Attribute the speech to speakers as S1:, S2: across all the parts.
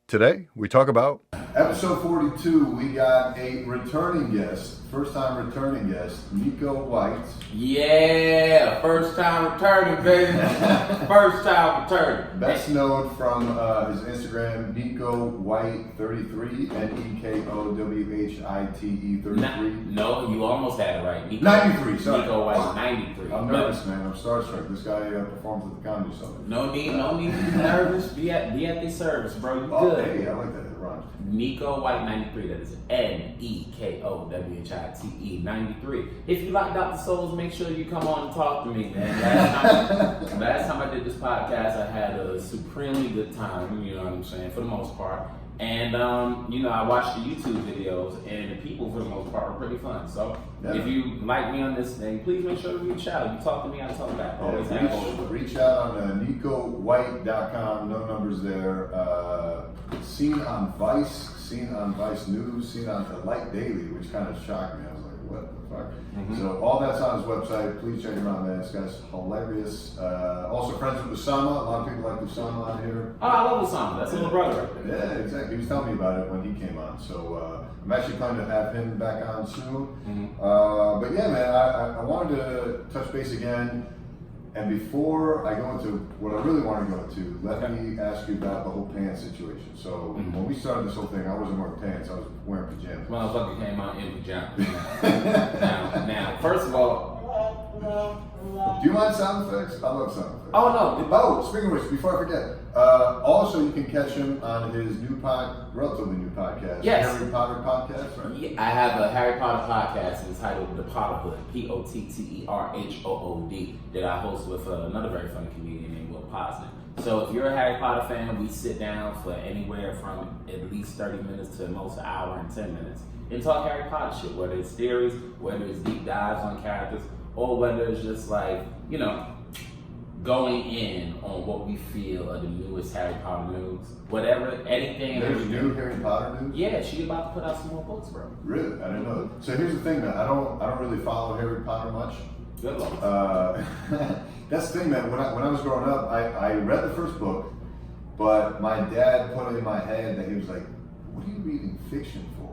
S1: Today, we talk about episode 42. We got a returning guest, first time returning guest, Neko White.
S2: Yeah, first time returning, baby. First time returning.
S1: Best known from his Instagram, Neko White 33, Nekowhite 33.
S2: No, you almost had it right.
S1: Neko, 93, sorry.
S2: Neko White 93.
S1: I'm nervous, man. I'm starstruck. This guy performs at the Comedy Summit.
S2: No need to be nervous. Be at the service, bro. You
S1: Oh,
S2: good.
S1: hey, I like that. It rhymes.
S2: Neko White 93. That is Nekowhite 93. If you like Dr. Souls, make sure you come on and talk to me, man. Last time I did this podcast, I had a supremely good time. You know what I'm saying, for the most part. And I watched the YouTube videos, and the people, for the most part, were pretty fun. So if you like me on this thing, please make sure to reach out. You talk to me, I talk back. Always
S1: reach out on NekoWhite.com. No numbers there. Seen on Vice News, seen on The Light Daily, which kind of shocked me. I was like, what the fuck? Mm-hmm. So all that's on his website. Please check him out, man. This guy's hilarious. Also friends with Usama. A lot of people like Usama on here.
S2: Oh, I love Usama. That's a little brother right there.
S1: Yeah, exactly. He was telling me about it when he came on. So I'm actually planning to have him back on soon. Mm-hmm. But yeah, man, I wanted to touch base again. And before I go into what I really want to go into, let me ask you about the whole pants situation. So when we started this whole thing, I wasn't wearing pants, I was wearing pajamas.
S2: Motherfucker came out in pajamas. now, first of all,
S1: do you mind sound effects? I love sound effects.
S2: Oh, no.
S1: Oh, speaking of which, before I forget, also you can catch him on his relatively new podcast,
S2: yes.
S1: Harry Potter podcast, right?
S2: Yeah, I have a Harry Potter podcast entitled The Potterhood, Potterhood, that I host with another very funny comedian named Will Posner. So if you're a Harry Potter fan, we sit down for anywhere from at least 30 minutes to most an hour and 10 minutes and talk Harry Potter shit, whether it's theories, whether it's deep dives on characters, or whether it's just like, going in on what we feel are the newest Harry Potter news. Whatever, anything.
S1: There's new Harry Potter news?
S2: Yeah, she's about to put out some more books, bro.
S1: Really? I didn't know that. So here's the thing, man. I don't really follow Harry Potter much.
S2: Good luck.
S1: That's the thing, man. When I was growing up, I read the first book, but my dad put it in my head that he was like, what are you reading fiction for?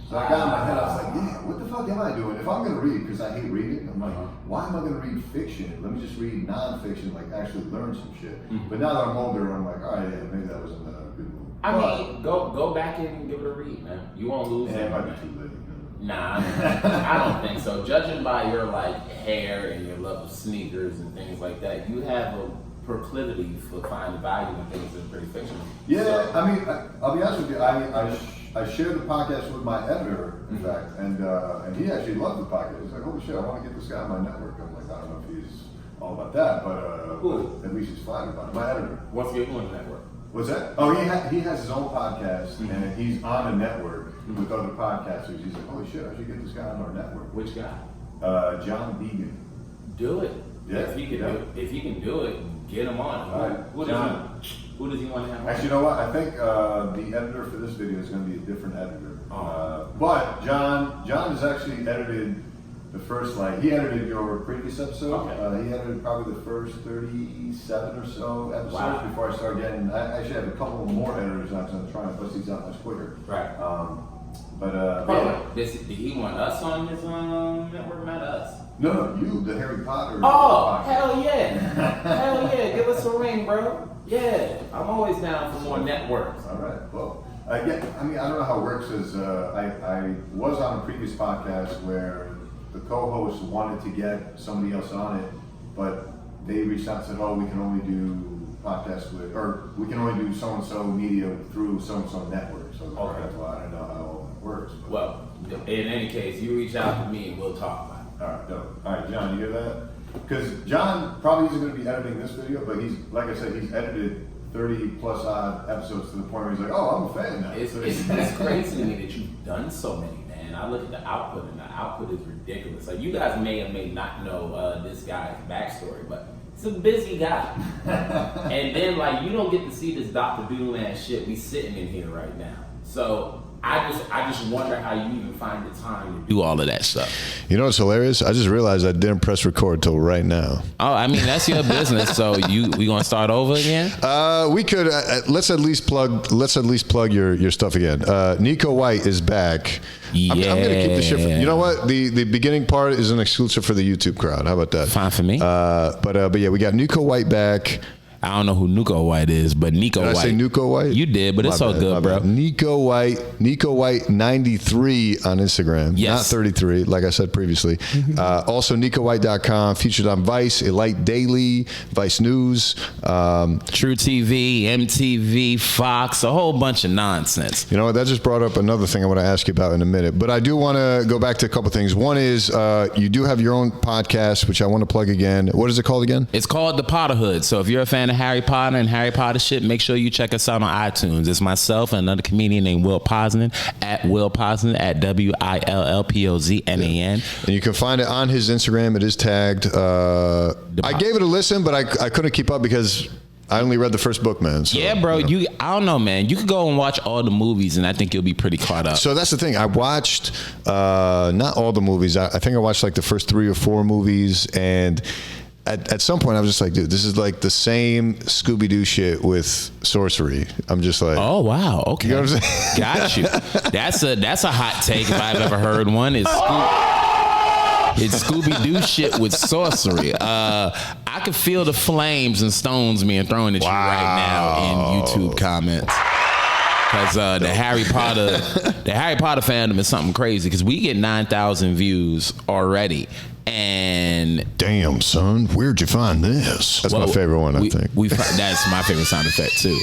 S1: So I got in my head, I was like, yeah, what the fuck am I doing? If I'm going to read, because I hate reading, I'm like, why am I going to read fiction? Let me just read nonfiction, like actually learn some shit. Mm-hmm. But now that I'm older, I'm like, all right, yeah, maybe that wasn't a good move.
S2: I mean, go back and give it a read, man. You won't lose it.
S1: It might be too late.
S2: Nah, I don't think so. Judging by your hair and your love of sneakers and things like that, you have a proclivity for finding value in things that are pretty fictional.
S1: Yeah,
S2: so,
S1: I mean, I'll be honest with you. I shared the podcast with my editor, in fact, and he actually loved the podcast. He's like, holy shit, I want to get this guy on my network. I'm like, I don't know if he's all about that, but at least he's flattered about it. My editor.
S2: What's the other network?
S1: What's that? Oh, he has his own podcast, and he's on a network with other podcasters. He's like, holy shit, I should get this guy on our network.
S2: Which guy?
S1: John Deegan.
S2: Do it.
S1: Yeah.
S2: If he can do it, get him on.
S1: All right.
S2: Who does he want to have on?
S1: Actually, you know what? I think the editor for this video is going to be a different editor. But John is actually edited the first, he edited your previous episode. Okay. He edited probably the first 37 or so episodes before I started getting. I actually have a couple more editors now because I'm trying to bust these out much quicker.
S2: Right. Did he want us on his network, not us?
S1: No, you, the Harry Potter.
S2: Oh, hell yeah. Hell yeah. Give us a ring, bro. Yeah. I'm always down for more networks.
S1: All right. Well, I don't know how it works as I was on a previous podcast where the co-host wanted to get somebody else on it, but they reached out and said, oh, we can only do podcasts or we can only do so-and-so media through so-and-so network. So that's why I don't know how it works. But.
S2: Well, in any case, you reach out to me and we'll talk about it.
S1: All right, dope. All right, John, you hear that? Because John probably isn't going to be editing this video, but he's, like I said, he's edited 30 plus odd episodes to the point where he's like, oh, I'm a fan now.
S2: It's crazy to me that you've done so many, man. I look at the output, and the output is ridiculous. Like, you guys may or may not know this guy's backstory, but he's a busy guy. And then, you don't get to see this Dr. Doom ass shit we sitting in here right now. So I just wonder how you even find the time to do all of that stuff.
S1: You know what's hilarious? I just realized I didn't press record till right now.
S2: Oh, I mean, that's your business. So we gonna start over again?
S1: We could let's at least plug your stuff again. Neko White is back.
S2: Yeah.
S1: I'm gonna keep the shit. You know what? The beginning part is an exclusive for the YouTube crowd. How about that?
S2: Fine for me.
S1: But yeah, we got Neko White back.
S2: I don't know who Neko White is, but Neko White.
S1: Did I say Neko White?
S2: You did, but it's all good, bro.
S1: Neko White 93 on Instagram, not 33, like I said previously. Also, NekoWhite.com, featured on Vice, Elite Daily, Vice News,
S2: True TV, MTV, Fox, a whole bunch of nonsense.
S1: You know what? That just brought up another thing I want to ask you about in a minute. But I do want to go back to a couple things. One is you do have your own podcast, which I want to plug again. What is it called again?
S2: It's called The Potterhood. So if you're a fan of Harry Potter and Harry Potter shit, make sure you check us out on iTunes. It's myself and another comedian named Will Posnan at Will Posnan at WILLPOZNAN.
S1: And you can find it on his Instagram. It is tagged. I gave it a listen, but I couldn't keep up because I only read the first book, man. So,
S2: yeah, bro.
S1: You know.
S2: I don't know, man. You could go and watch all the movies, and I think you'll be pretty caught up.
S1: So that's the thing. I watched not all the movies. I think I watched like the first 3 or 4 movies, and at some point I was just like, dude, this is like the same Scooby-Doo shit with sorcery. I'm just like,
S2: oh wow, okay,
S1: you know what I'm saying?
S2: Got you. That's a hot take if I've ever heard one. It's Scooby-Doo shit with sorcery. I could feel the flames and stones being thrown at you right now in YouTube comments. Because the Harry Potter fandom is something crazy. Because we get 9,000 views already, and
S1: damn, son, where'd you find this? That's my favorite one. I think
S2: that's my favorite sound effect too.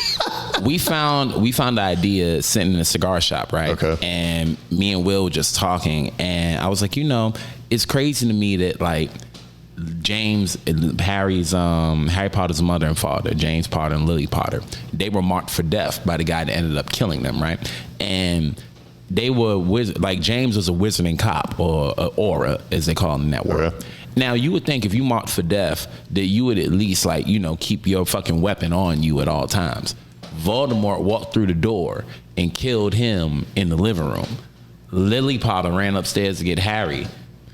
S2: We found the idea sitting in a cigar shop, right?
S1: Okay.
S2: And me and Will were just talking, and I was like, it's crazy to me that like Harry Potter's mother and father, James Potter and Lily Potter, they were marked for death by the guy that ended up killing them, right? And they were like James was a wizarding cop, or aura as they call it in that world.
S1: Aura.
S2: Now you would think if you marked for death that you would at least keep your fucking weapon on you at all times. Voldemort walked through the door and killed him in the living room. Lily Potter ran upstairs to get Harry.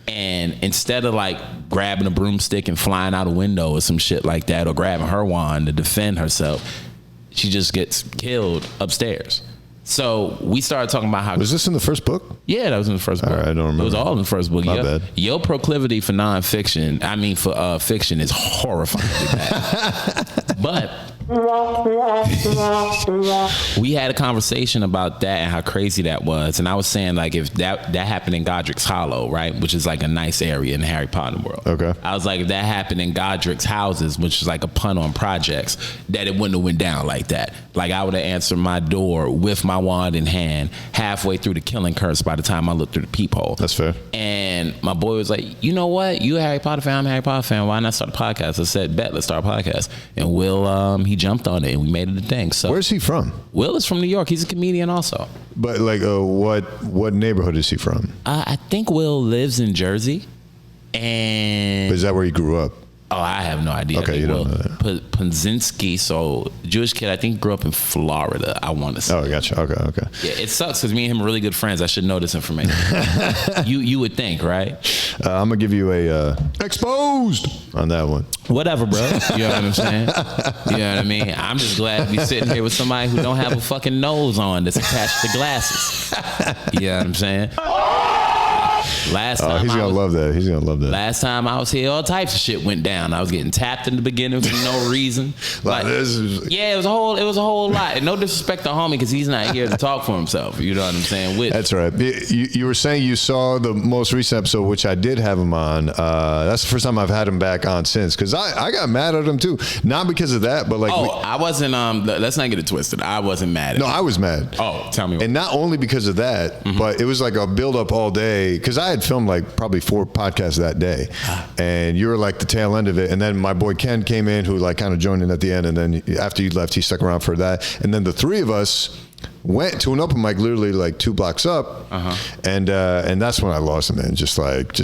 S2: And instead of like grabbing a broomstick and flying out a window or some shit like that, or grabbing her wand to defend herself, she just gets killed upstairs. So we started talking about how...
S1: Was this in the first book?
S2: Yeah, that was in the first book.
S1: All right, I don't remember.
S2: It was all in the first book.
S1: My bad.
S2: Your proclivity for nonfiction, for fiction is horrifyingly bad. But we had a conversation about that and how crazy that was, and I was saying like if that happened in Godric's Hollow, right, which is like a nice area in the Harry Potter world.
S1: Okay.
S2: I was like, if that happened in Godric's houses, which is like a pun on projects, that it wouldn't have went down like that. Like I would have answered my door with my wand in hand halfway through the killing curse by the time I looked through the peephole.
S1: That's fair.
S2: And my boy was like, you know what? You a Harry Potter fan, I'm a Harry Potter fan. Why not start a podcast? I said, bet, let's start a podcast. And Will, he jumped on it and we made it a thing. So
S1: where's he from?
S2: Will is from New York. He's a comedian also.
S1: But like, what neighborhood is he from?
S2: I think Will lives in Jersey. And
S1: But is that where he grew up?
S2: Oh, I have no idea.
S1: Okay, you don't know that.
S2: Punzinski, so Jewish kid, I think grew up in Florida, I want to say.
S1: Oh, gotcha. Okay.
S2: Yeah, it sucks because me and him are really good friends. I should know this information. You would think, right?
S1: I'm going to give you a exposed on that one.
S2: Whatever, bro. You know what I'm saying? You know what I mean? I'm just glad to be sitting here with somebody who don't have a fucking nose on that's attached to glasses. You know what I'm saying? Last time
S1: he's gonna love that. He's gonna love that.
S2: Last time I was here, all types of shit went down. I was getting tapped in the beginning for no reason. Like, yeah, it was a whole lot. And no disrespect to homie because he's not here to talk for himself. You know what I'm saying?
S1: That's right. You were saying you saw the most recent episode, which I did have him on. That's the first time I've had him back on since because I got mad at him too, not because of that, but like.
S2: I wasn't. Let's not get it twisted. I wasn't mad at him.
S1: I was mad.
S2: Oh, tell me.
S1: And not only because of that, but it was like a build up all day because I had filmed like probably 4 podcasts that day, and you were like the tail end of it. And then my boy Ken came in, who like kind of joined in at the end, and then after you left, he stuck around for that. And then the 3 of us went to an open mic literally like 2 blocks up, and that's when I lost him, man. Just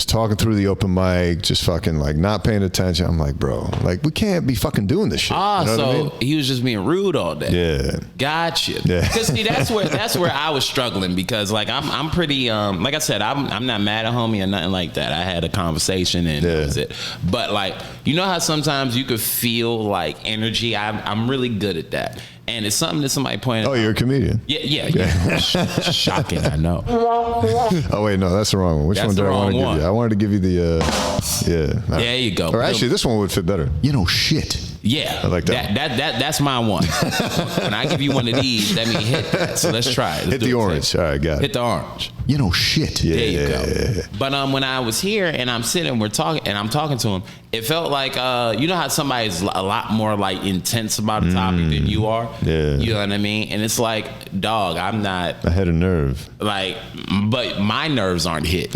S1: talking through the open mic, just fucking like not paying attention. I'm like, bro, like we can't be fucking doing this shit.
S2: You know so what I mean? He was just being rude all day.
S1: Yeah,
S2: gotcha.
S1: Yeah,
S2: because see, that's where I was struggling, because like I'm pretty like I said, I'm not mad at homie or nothing like that. I had a conversation and that was it. But like, you know how sometimes you could feel like energy. I'm really good at that. And it's something that somebody pointed out.
S1: Oh, you're a comedian?
S2: Yeah. Shocking, I know.
S1: Oh, wait, no, that's the wrong one. Which one did I want to give you? I wanted to give you the,
S2: There you go.
S1: Or actually, this one would fit better. You know shit.
S2: Yeah.
S1: I like that.
S2: That's my one. When I give you one of these, that means hit that. So let's try it.
S1: Hit the orange. All right, got it.
S2: Hit the orange.
S1: You know shit.
S2: Yeah, there you go. But when I was here and I'm sitting, we're talking, and I'm talking to him, it felt like you know how somebody's a lot more like intense about a topic than you are.
S1: Yeah.
S2: You know what I mean? And it's like, dog, I'm not.
S1: I had a nerve.
S2: Like, but my nerves aren't hit.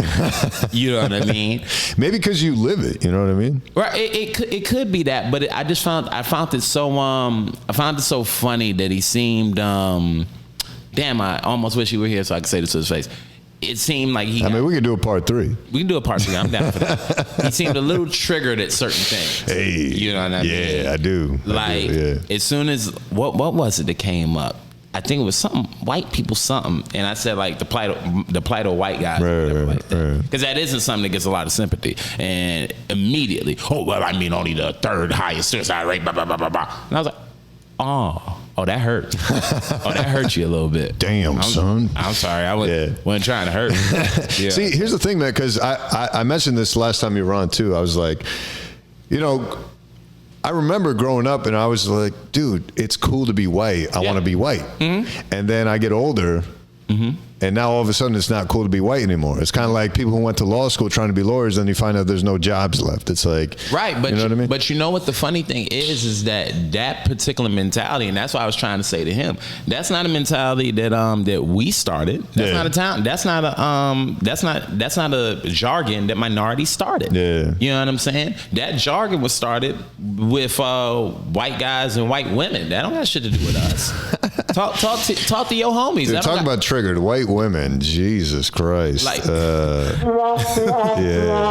S2: You know what I mean?
S1: Maybe because you live it. You know what I mean?
S2: Right. It could be that, but I found it so funny that he seemed. Damn, I almost wish he were here so I could say this to his face. It seemed like he.
S1: I mean, we can do a part 3.
S2: We can do a part 3. I'm down for that. He seemed a little triggered at certain things.
S1: Hey,
S2: you know what I mean?
S1: Yeah, I do.
S2: Like, as soon as what was it that came up? I think it was something white people something, and I said like the plight of white guys, because that isn't something that gets a lot of sympathy. And immediately, oh well, I mean only the 3rd highest suicide rate, blah blah blah blah blah. And I was like, oh, that hurt. That hurt you a little bit.
S1: Damn, son.
S2: I'm sorry. I wasn't trying to hurt. Yeah.
S1: See, here's the thing, man, because I mentioned this last time you were on, too. I was like, you know, I remember growing up and I was like, dude, it's cool to be white. I want to be white. Mm-hmm. And then I get older. Mm-hmm. And now all of a sudden it's not cool to be white anymore. It's kind of like people who went to law school trying to be lawyers, and you find out there's no jobs left. It's like,
S2: right, but
S1: you know what I mean?
S2: But you know what the funny thing is that particular mentality, and that's what I was trying to say to him. That's not a mentality that we started. That's not a town. That's not a jargon that minorities started.
S1: Yeah,
S2: you know what I'm saying? That jargon was started with white guys and white women. That don't have shit to do with us. Talk to your homies.
S1: Dude, talk about triggered white women. Jesus Christ.
S2: Like,
S1: yeah.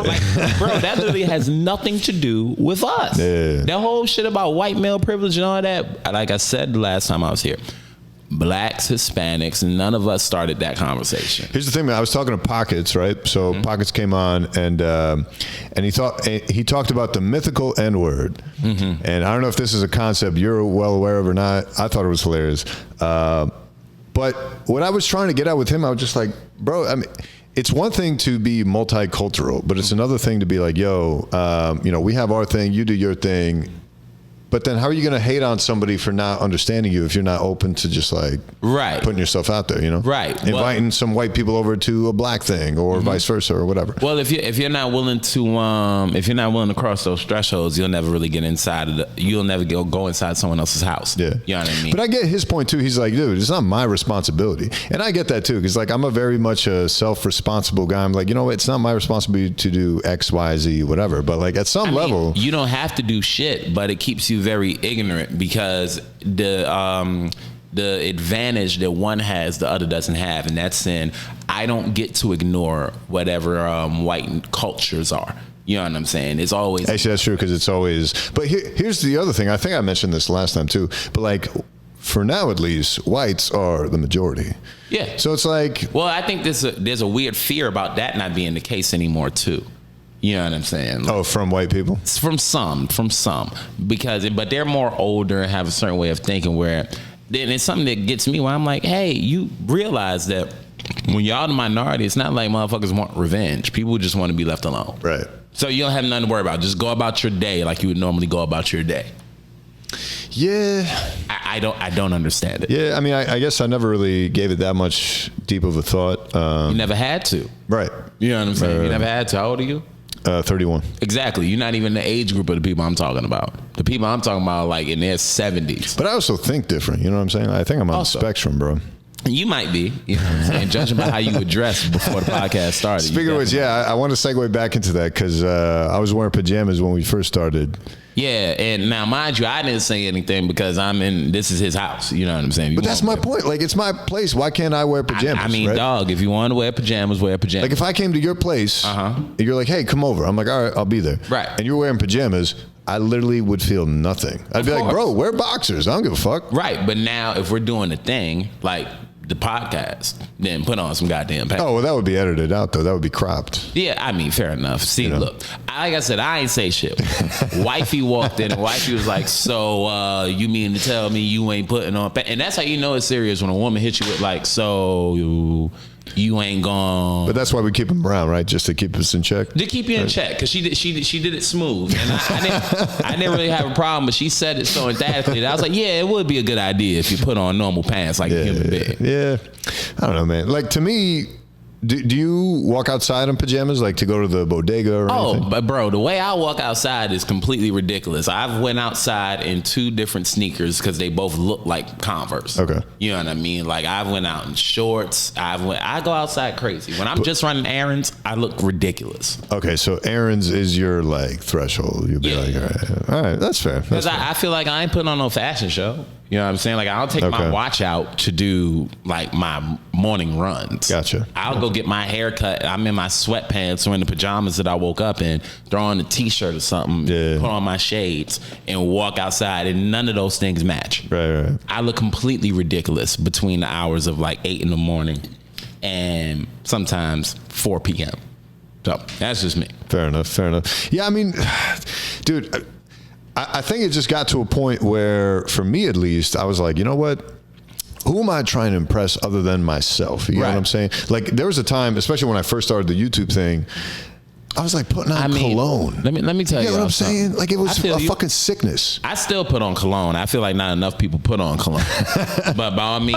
S2: Like, bro, that literally has nothing to do with us.
S1: Yeah.
S2: That whole shit about white male privilege and all that, like I said the last time I was here, blacks, Hispanics, none of us started that conversation.
S1: Here's the thing, man. I was talking to Pockets, right? So Pockets came on, and he talked about the mythical N-word. Mm-hmm. And I don't know if this is a concept you're well aware of or not. I thought it was hilarious. But what I was trying to get at with him, I was just like, bro, I mean, it's one thing to be multicultural, but it's another thing to be like, yo, you know, we have our thing, you do your thing. But then how are you going to hate on somebody for not understanding you if you're not open to just like putting yourself out there, you know?
S2: Right.
S1: Inviting some white people over to a black thing or vice versa or whatever.
S2: Well, if you're not willing to cross those thresholds, you'll never really get inside you'll never go inside someone else's house.
S1: Yeah.
S2: You know what I mean?
S1: But I get his point too. He's like, dude, it's not my responsibility. And I get that too, because like I'm a very much a self-responsible guy. I'm like, you know, it's not my responsibility to do X, Y, Z, whatever. But like at some level,
S2: you don't have to do shit, but it keeps you very ignorant, because the advantage that one has the other doesn't have, and that's in I don't get to ignore whatever white cultures are. You know what I'm saying? It's always
S1: actually that's true, because it's always. But here's the other thing. I think I mentioned this last time too. But like for now at least, whites are the majority.
S2: Yeah.
S1: So it's like,
S2: well, I think there's a weird fear about that not being the case anymore too. You know what I'm saying?
S1: Like, from white people?
S2: From some, but they're more older and have a certain way of thinking where, then it's something that gets me where I'm like, hey, you realize that when y'all the minority, it's not like motherfuckers want revenge. People just want to be left alone.
S1: Right.
S2: So you don't have nothing to worry about. Just go about your day like you would normally go about your day.
S1: Yeah.
S2: I don't understand it.
S1: Yeah, I mean, I guess I never really gave it that much deep of a thought.
S2: You never had to.
S1: Right.
S2: You know what I'm saying? You never had to. How old are you?
S1: 31.
S2: Exactly. You're not even the age group of the people I'm talking about. The people I'm talking about are like in their 70s.
S1: But I also think different. You know what I'm saying? I think I'm on the spectrum, bro.
S2: You might be, you know what I'm saying, judging by how you were dressed before the podcast started.
S1: Speaking of which, yeah, I want to segue back into that because I was wearing pajamas when we first started.
S2: Yeah, and now, mind you, I didn't say anything because this is his house. You know what I'm saying?
S1: But that's my point. Like, it's my place. Why can't I wear pajamas?
S2: I mean, right? Dog, if you want to wear pajamas, wear pajamas.
S1: Like, if I came to your place, and you're like, hey, come over. I'm like, all right, I'll be there.
S2: Right.
S1: And you're wearing pajamas, I literally would feel nothing. I'd be like, bro, wear boxers. I don't give a fuck.
S2: Right, but now if we're doing a thing, like the podcast, then put on some goddamn pants.
S1: Oh, well, that would be edited out, though. That would be cropped.
S2: Yeah, I mean, fair enough. See, look, like I said, I ain't say shit. Wifey walked in, and Wifey was like, so you mean to tell me you ain't putting on pants? And that's how you know it's serious when a woman hits you with like, so you ain't gone.
S1: But that's why we keep them around, right? Just to keep us in check.
S2: To keep you in check, because she did it smooth, and I didn't really have a problem. But she said it so emphatically that I was like, yeah, it would be a good idea if you put on normal pants like a human being.
S1: Yeah, I don't know, man. Like, to me, do you walk outside in pajamas, like to go to the bodega or anything?
S2: Oh, but bro, the way I walk outside is completely ridiculous. I've went outside in 2 different sneakers because they both look like Converse.
S1: Okay.
S2: You know what I mean? Like, I went out in shorts. I go outside crazy. When I'm just running errands, I look ridiculous.
S1: Okay, so errands is your like threshold. You'll be like, all right, that's fair.
S2: Because I feel like I ain't putting on no fashion show. You know what I'm saying? Like, I'll take my watch out to do like my morning runs.
S1: Gotcha.
S2: I'll go get my hair cut. I'm in my sweatpants or in the pajamas that I woke up in, throw on a t-shirt or something, put on my shades, and walk outside, and none of those things match.
S1: Right.
S2: I look completely ridiculous between the hours of like 8 in the morning and sometimes 4 p.m. So that's just me.
S1: Fair enough. Yeah, I mean, dude, I think it just got to a point where, for me at least, I was like, you know what? Who am I trying to impress other than myself? You know what I'm saying? Like, there was a time, especially when I first started the YouTube thing, I was like putting on cologne.
S2: Let me tell you.
S1: You know what I'm saying? Like, it was a fucking sickness.
S2: I still put on cologne. I feel like not enough people put on cologne. But by all means,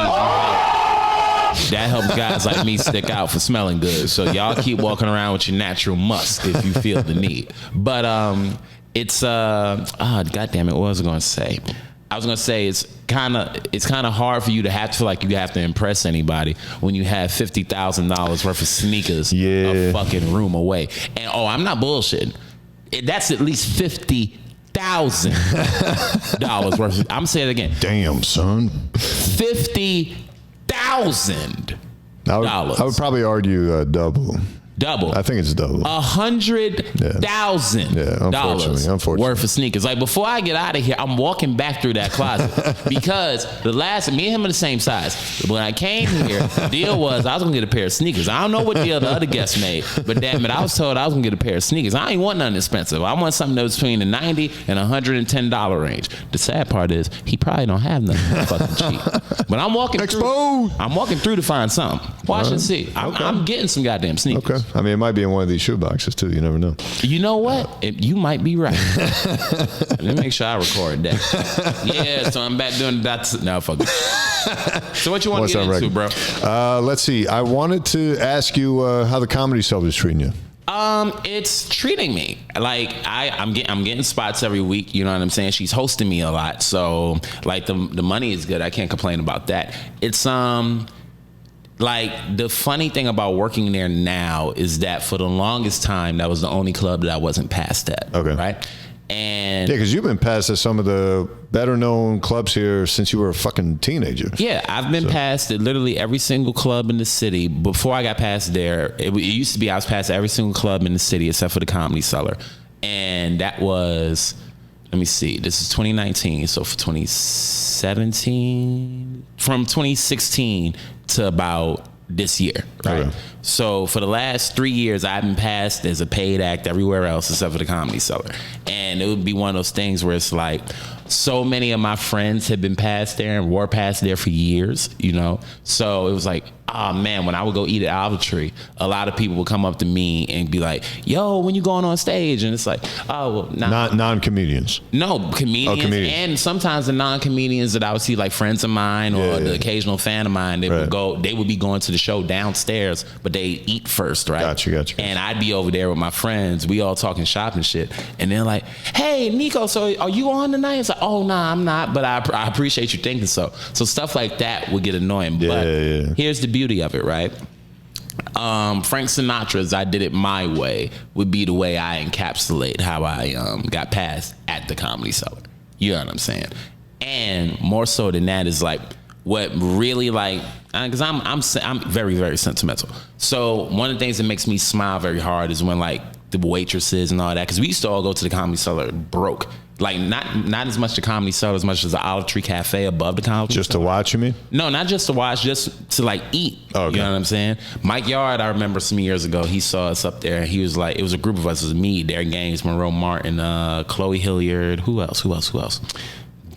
S2: that helps guys like me stick out for smelling good. So y'all keep walking around with your natural musk if you feel the need. But it's God damn it, what was I going to say? I was going to say it's kind of hard for you to have to feel like you have to impress anybody when you have $50,000 worth of sneakers a fucking room away. And I'm not bullshitting. That's at least $50,000 worth of, I'm saying it again.
S1: Damn, son.
S2: $50,000.
S1: I would probably argue double.
S2: Double.
S1: I think it's double.
S2: $100,000 worth of sneakers. Like, before I get out of here, I'm walking back through that closet because me and him are the same size. When I came here, the deal was I was gonna get a pair of sneakers. I don't know what deal the other guests made, but damn it, I was told I was gonna get a pair of sneakers. I ain't want nothing expensive. I want something that was between the $90 and $110 range. The sad part is he probably don't have nothing fucking cheap. But I'm walking through to find something. Watch and see. I'm getting some goddamn sneakers.
S1: Okay. I mean, it might be in one of these shoe boxes too. You never know.
S2: You know what? You might be right. Let me make sure I record that. Yeah, so I'm back doing that. No, fuck it. So what you want to get into, bro?
S1: Let's see. I wanted to ask you how the comedy club is treating you.
S2: It's treating me like I'm getting spots every week. You know what I'm saying? She's hosting me a lot, so like the money is good. I can't complain about that. It's like, the funny thing about working there now is that for the longest time, that was the only club that I wasn't passed at. Okay. Right? And
S1: yeah, because you've been passed at some of the better known clubs here since you were a fucking teenager.
S2: Yeah, I've been passed at literally every single club in the city. Before I got passed there, it used to be I was passed at every single club in the city except for the Comedy Cellar. And that was, let me see, this is 2019. So for 2017, from 2016 to about this year, right? Okay. So for the last 3 years, I've been passed as a paid act everywhere else except for the Comedy Cellar. And it would be one of those things where it's like, so many of my friends had been passed there and were passed there for years, you know? So it was like, oh man, when I would go eat at Olive Tree, a lot of people would come up to me and be like, yo, when you going on stage? And it's like, oh, well,
S3: not non-comedians.
S2: No, comedians, and sometimes the non-comedians that I would see, like friends of mine or the occasional fan of mine, they would be going to the show downstairs, but they eat first, right?
S3: Gotcha.
S2: And I'd be over there with my friends, we all talking shop and shit, and they're like, hey, Neko, so are you on tonight? It's like, oh, nah, I'm not, but I appreciate you thinking so. So stuff like that would get annoying, but here's the beauty of it, right? Frank Sinatra's I Did It My Way would be the way I encapsulate how I got past at the Comedy Cellar. You know what I'm saying? And more so than that is like what really like, because I'm very, very sentimental. So one of the things that makes me smile very hard is when like the waitresses and all that, because we used to all go to the Comedy Cellar broke. Like not as much the Comedy Cellar as much as the Olive Tree Cafe above the Comedy Cellar.
S3: Just to watch, you mean?
S2: No, not just to watch, just to like eat.
S3: Oh, okay.
S2: You know what I'm saying? Mike Yard, I remember some years ago, he saw us up there. He was like, it was a group of us. It was me, Darren Gaines, Monroe Martin, Chloe Hilliard. Who else?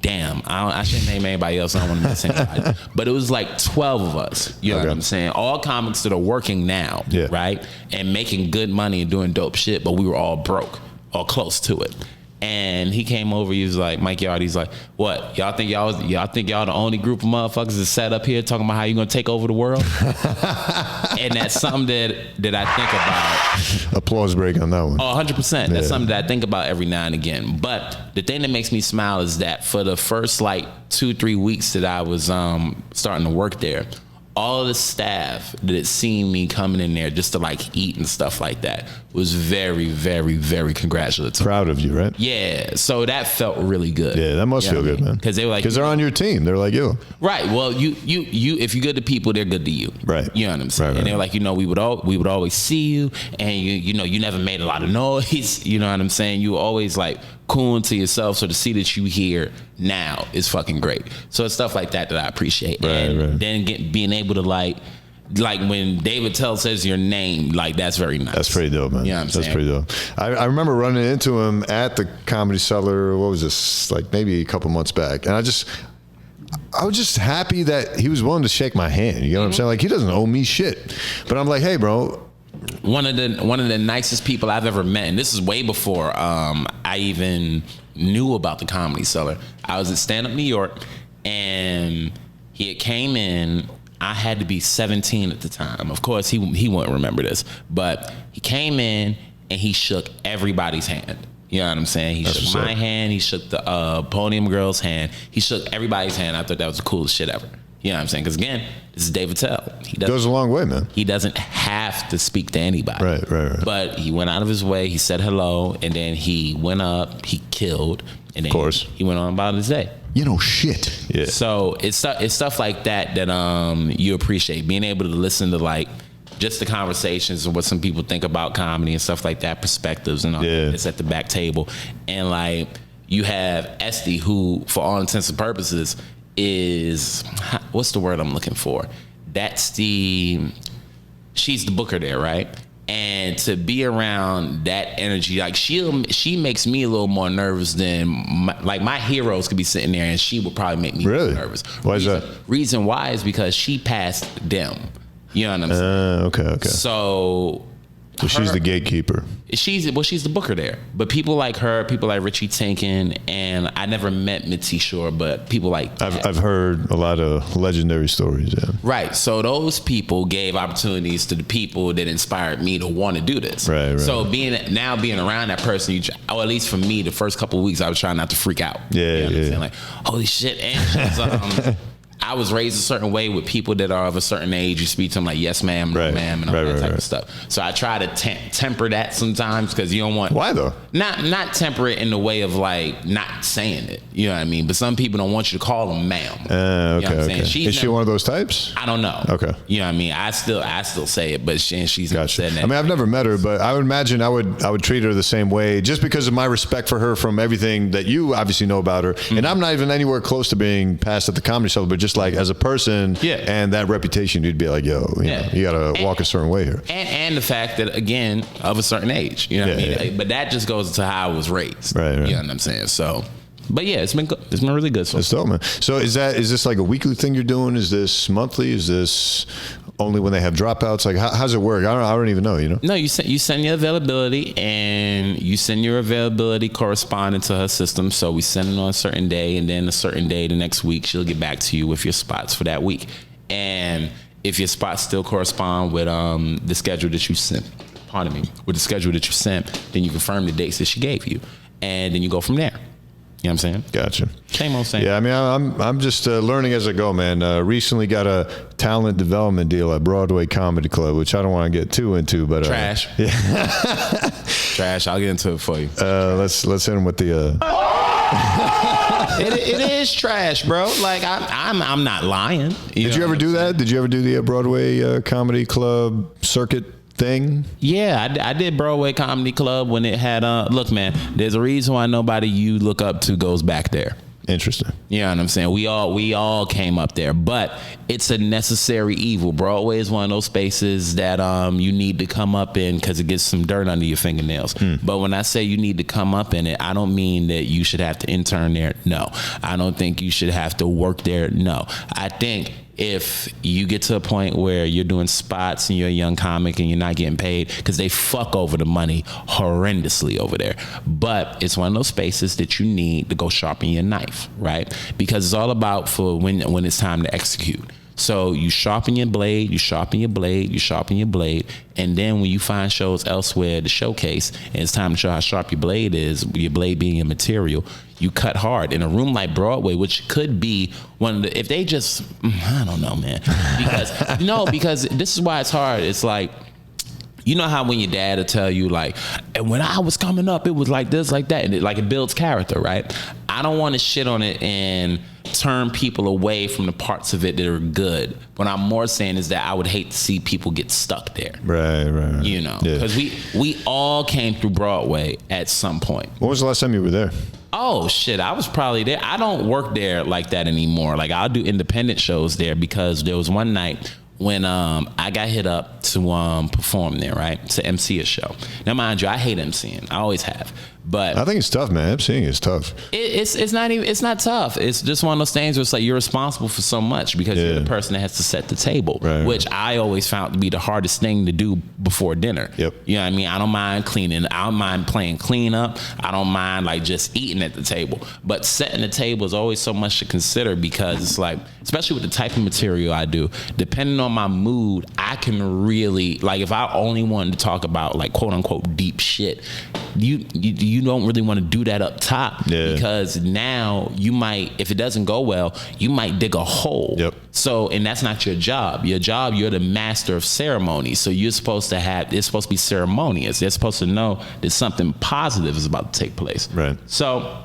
S2: Damn, I shouldn't name anybody else. I don't want to miss anybody. But it was like 12 of us. You know what I'm saying? All comics that are working now, right? And making good money and doing dope shit, but we were all broke or close to it. And he came over, he was like, Mike Yard, he's like, what, y'all think y'all the only group of motherfuckers that sat up here talking about how you gonna take over the world? And that's something that I think about.
S3: Applause break on that one.
S2: Oh, 100%. That's something that I think about every now and again. But the thing that makes me smile is that for the first like 2-3 weeks that I was starting to work there, all of the staff that had seen me coming in there just to like eat and stuff like that was very, very, very congratulatory.
S3: Proud of you, right?
S2: Yeah. So that felt really good.
S3: Yeah, that must feel good, man.
S2: Because they were like,
S3: because they're on your team. They're like you.
S2: Right. Well, you if you're good to people, they're good to you.
S3: Right.
S2: You know what I'm saying?
S3: Right.
S2: And they're like, we would always see you, and you never made a lot of noise. You know what I'm saying? You were always like cool to yourself. So to see that you here now is fucking great. So it's stuff like that I appreciate. And then being able to like when David says your name, like that's very nice.
S3: That's pretty dope, man.
S2: You know what I'm saying?
S3: That's pretty dope. I remember running into him at the Comedy Cellar, what was this, like maybe a couple months back. And I was just happy that he was willing to shake my hand. You know what I'm saying? Like, he doesn't owe me shit. But I'm like, hey, bro.
S2: One of the nicest people I've ever met, and this is way before I even knew about the Comedy Cellar. I was at Stand Up New York, and he had came in. I had to be 17 at the time. Of course, he won't remember this, but he came in and he shook everybody's hand. You know what I'm saying? He shook my hand. He shook the Podium Girl's hand. He shook everybody's hand. I thought that was the coolest shit ever. You know what I'm saying? Because again, this is Davidson. He
S3: goes a long way, man.
S2: He doesn't have to speak to anybody.
S3: Right.
S2: But he went out of his way. He said hello, and then he went up. He killed, and then he went on about his day.
S3: You know, shit. Yeah.
S2: So it's stuff like that you appreciate, being able to listen to like just the conversations and what some people think about comedy and stuff like that, perspectives and all that. It's at the back table, and like you have Esty, who for all intents and purposes is, what's the word I'm looking for? She's the booker there, right? And to be around that energy, like she makes me a little more nervous than my heroes could be sitting there, and she would probably make me more nervous.
S3: Why is that?
S2: Reason why is because she passed them. You know what I'm saying?
S3: Okay.
S2: So
S3: she's the gatekeeper.
S2: She's the booker there. But people like her, people like Richie Tinkin, and I never met Mitzi Shore, but people like
S3: I've heard a lot of legendary stories. Yeah.
S2: Right. So those people gave opportunities to the people that inspired me to want to do this.
S3: Right.
S2: So being around that person, or at least for me, the first couple of weeks, I was trying not to freak out.
S3: Yeah.
S2: You know what I'm saying? Like, holy shit, and I was raised a certain way with people that are of a certain age. You speak to them like, yes, ma'am, no, ma'am, and all that type of stuff. So I try to temper that sometimes, because you don't want...
S3: Why, though?
S2: Not temper it in the way of, like, not saying it. You know what I mean? But some people don't want you to call them ma'am.
S3: Okay,
S2: you know what I'm saying?
S3: Is she one of those types?
S2: I don't know.
S3: Okay.
S2: You know what I mean? I still say it, but she's not saying that.
S3: I mean, I've never met her, but I would imagine I would treat her the same way, just because of my respect for her from everything that you obviously know about her. Mm-hmm. And I'm not even anywhere close to being passed at the Comedy Cellar, but just like as a person, and that reputation, you'd be like, yo, you know, you gotta walk a certain way here.
S2: And the fact that, again, of a certain age, you know what I mean? But that just goes to how I was raised.
S3: Right.
S2: You know what I'm saying? So But yeah, it's been good. It's been really good. So
S3: That's dope, man. So is this like a weekly thing you're doing? Is this monthly? Is this only when they have dropouts? Like, how's it work? I don't even know, you know?
S2: No, you send your availability, and you send your availability corresponding to her system. So we send it on a certain day, and then a certain day the next week, she'll get back to you with your spots for that week. And if your spots still correspond with the schedule that you sent, then you confirm the dates that she gave you, and then you go from there. You know what I'm saying?
S3: Gotcha.
S2: Same old same.
S3: Yeah, I mean, I'm just learning as I go, man. Recently got a talent development deal at Broadway Comedy Club, which I don't want to get too into, but
S2: Trash.
S3: Yeah.
S2: Trash. I'll get into it for you.
S3: Let's hit him with the.
S2: It is trash, bro. Like I'm not lying.
S3: Did you ever do that? Did you ever do the Broadway Comedy Club circuit thing?
S2: Yeah, I did Broadway Comedy Club when it had. Look, man, there's a reason why nobody you look up to goes back there.
S3: Interesting.
S2: You know what I'm saying? We all came up there, but it's a necessary evil. Broadway is one of those spaces that you need to come up in because it gets some dirt under your fingernails. But when I say you need to come up in it, I don't mean that you should have to intern there. No, I don't think you should have to work there. No, I think if you get to a point where you're doing spots and you're a young comic and you're not getting paid, because they fuck over the money horrendously over there. But it's one of those spaces that you need to go sharpen your knife, right? Because it's all about for when it's time to execute. So you sharpen your blade, you sharpen your blade, you sharpen your blade, and then when you find shows elsewhere to showcase, and it's time to show how sharp your blade is, your blade being your material, you cut hard. In a room like Broadway, which could be one of the, if they just, I don't know, man. Because this is why it's hard. It's like, you know how when your dad will tell you, like, and when I was coming up, it was like this, like that, and it builds character, right? I don't want to shit on it and turn people away from the parts of it that are good. What I'm more saying is that I would hate to see people get stuck there.
S3: Right.
S2: You know, because we all came through Broadway at some point.
S3: When was the last time you were there?
S2: Oh shit, I was probably there. I don't work there like that anymore. Like I'll do independent shows there because there was one night when I got hit up to perform there, right? To MC a show. Now mind you, I hate MCing. I always have. But
S3: I think it's tough, man. MCing is tough.
S2: It's not tough. It's just one of those things where it's like you're responsible for so much because you're the person that has to set the table, which I always found to be the hardest thing to do before dinner.
S3: Yep.
S2: You know what I mean? I don't mind cleaning. I don't mind playing cleanup. I don't mind like just eating at the table. But setting the table is always so much to consider because it's like, especially with the type of material I do, depending on my mood, I can really, like if I only wanted to talk about like quote unquote deep shit, you don't really want to do that up top because now you might, if it doesn't go well, you might dig a hole.
S3: Yep.
S2: So, and that's not your job. Your job, you're the master of ceremonies. So you're supposed to have, it's supposed to be ceremonious. They're supposed to know that something positive is about to take place.
S3: Right.
S2: So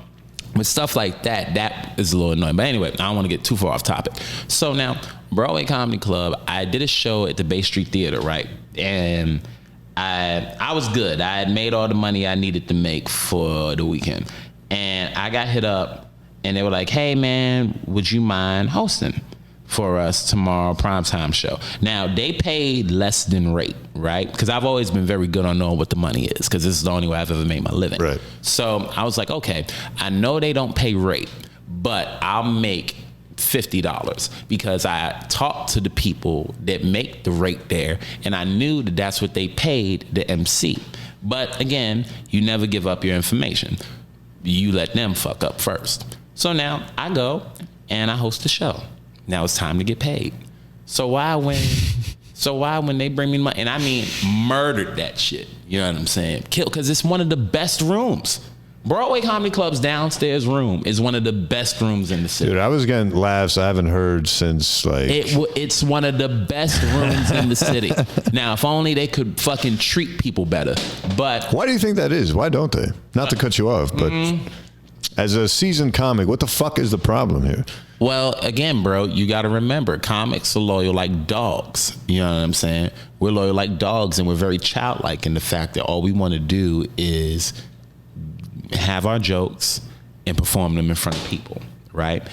S2: with stuff like that, that is a little annoying. But anyway, I don't want to get too far off topic. So now, Broadway Comedy Club, I did a show at the Bay Street Theater, right? And I was good. I had made all the money I needed to make for the weekend. And I got hit up and they were like, hey man, would you mind hosting for us tomorrow primetime show? Now they paid less than rate, right? Because I've always been very good on knowing what the money is because this is the only way I've ever made my living.
S3: Right.
S2: So I was like, okay, I know they don't pay rate, but I'll make $50 because I talked to the people that make the rate there and I knew that that's what they paid the MC. But again, you never give up your information. You let them fuck up first. So now I go and I host the show. Now it's time to get paid. So why when they bring me money, and I mean murdered that shit, you know what I'm saying? Kill, because it's one of the best rooms. Broadway Comedy Club's downstairs room is one of the best rooms in the city.
S3: Dude, I was getting laughs I haven't heard since like...
S2: It's one of the best rooms in the city. Now, if only they could fucking treat people better. But
S3: why do you think that is? Why don't they? Not to cut you off, but as a seasoned comic, what the fuck is the problem here?
S2: Well, again, bro, you got to remember, comics are loyal like dogs. You know what I'm saying? We're loyal like dogs, and we're very childlike in the fact that all we want to do is have our jokes and perform them in front of people, right?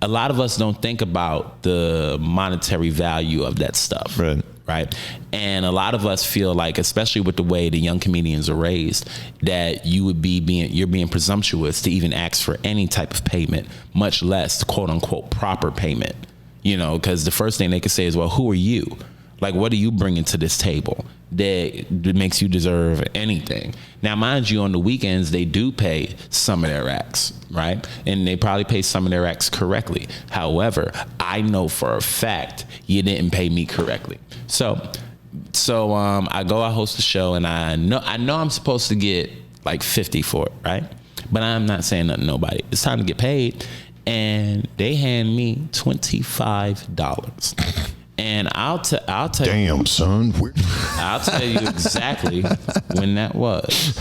S2: A lot of us don't think about the monetary value of that stuff.
S3: Right.
S2: right? And a lot of us feel like, especially with the way the young comedians are raised, that you're being presumptuous to even ask for any type of payment, much less quote unquote proper payment. You know, because the first thing they could say is, well, who are you? Like, what are you bringing to this table that makes you deserve anything? Now, mind you, on the weekends, they do pay some of their acts, right? And they probably pay some of their acts correctly. However, I know for a fact you didn't pay me correctly. So I go, I host the show, and I know I'm supposed to get like 50 for it, right? But I'm not saying nothing to nobody. It's time to get paid. And they hand me $25. And I'll tell
S3: Damn,
S2: you,
S3: son.
S2: I'll tell you exactly when that was.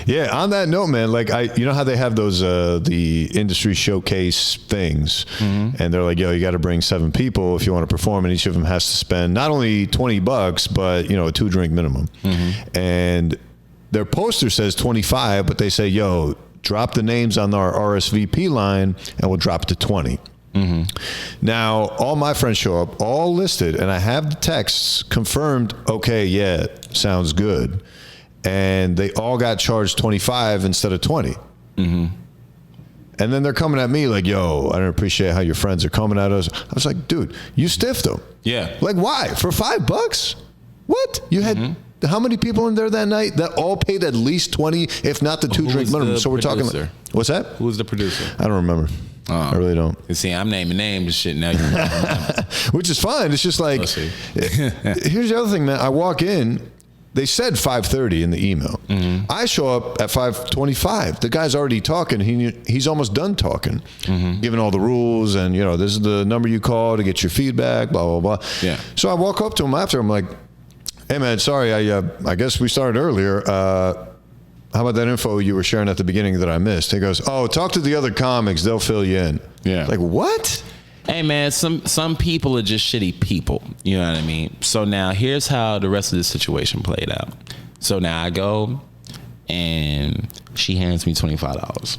S3: Yeah, on that note, man, like you know how they have those the industry showcase things, and they're like, yo, you got to bring 7 people if you want to perform, and each of them has to spend not only $20, but you know, a 2-drink minimum. And their poster says 25, but they say, yo, drop the names on our RSVP line, and we'll drop it to 20. Now, all my friends show up, all listed, and I have the texts confirmed. Okay, yeah, sounds good. And they all got charged 25 instead of 20. And then they're coming at me like, yo, I don't appreciate how your friends are coming at us. I was like, dude, you stiffed them.
S2: Yeah.
S3: Like, why? For $5? What? You had how many people in there that night that all paid at least 20, if not the 2-drink minimum? So we're talking like, what's that?
S2: Who was the producer?
S3: I don't remember. I really don't.
S2: You see, I'm naming names and shit now.
S3: Which is fine. It's just like, here's the other thing, man. I walk in, they said 5:30 in the email. I show up at 5:25. The guy's already talking. He's almost done talking, giving all the rules, and you know, this is the number you call to get your feedback, blah, blah, blah. Yeah. So I walk up to him after. I'm like, hey, man, sorry, I guess we started earlier. How about that info you were sharing at the beginning that I missed? He goes, oh, talk to the other comics. They'll fill you in. Yeah. Like, what?
S2: Hey, man, some people are just shitty people. You know what I mean? So now here's how the rest of this situation played out. So now I go, and she hands me $25.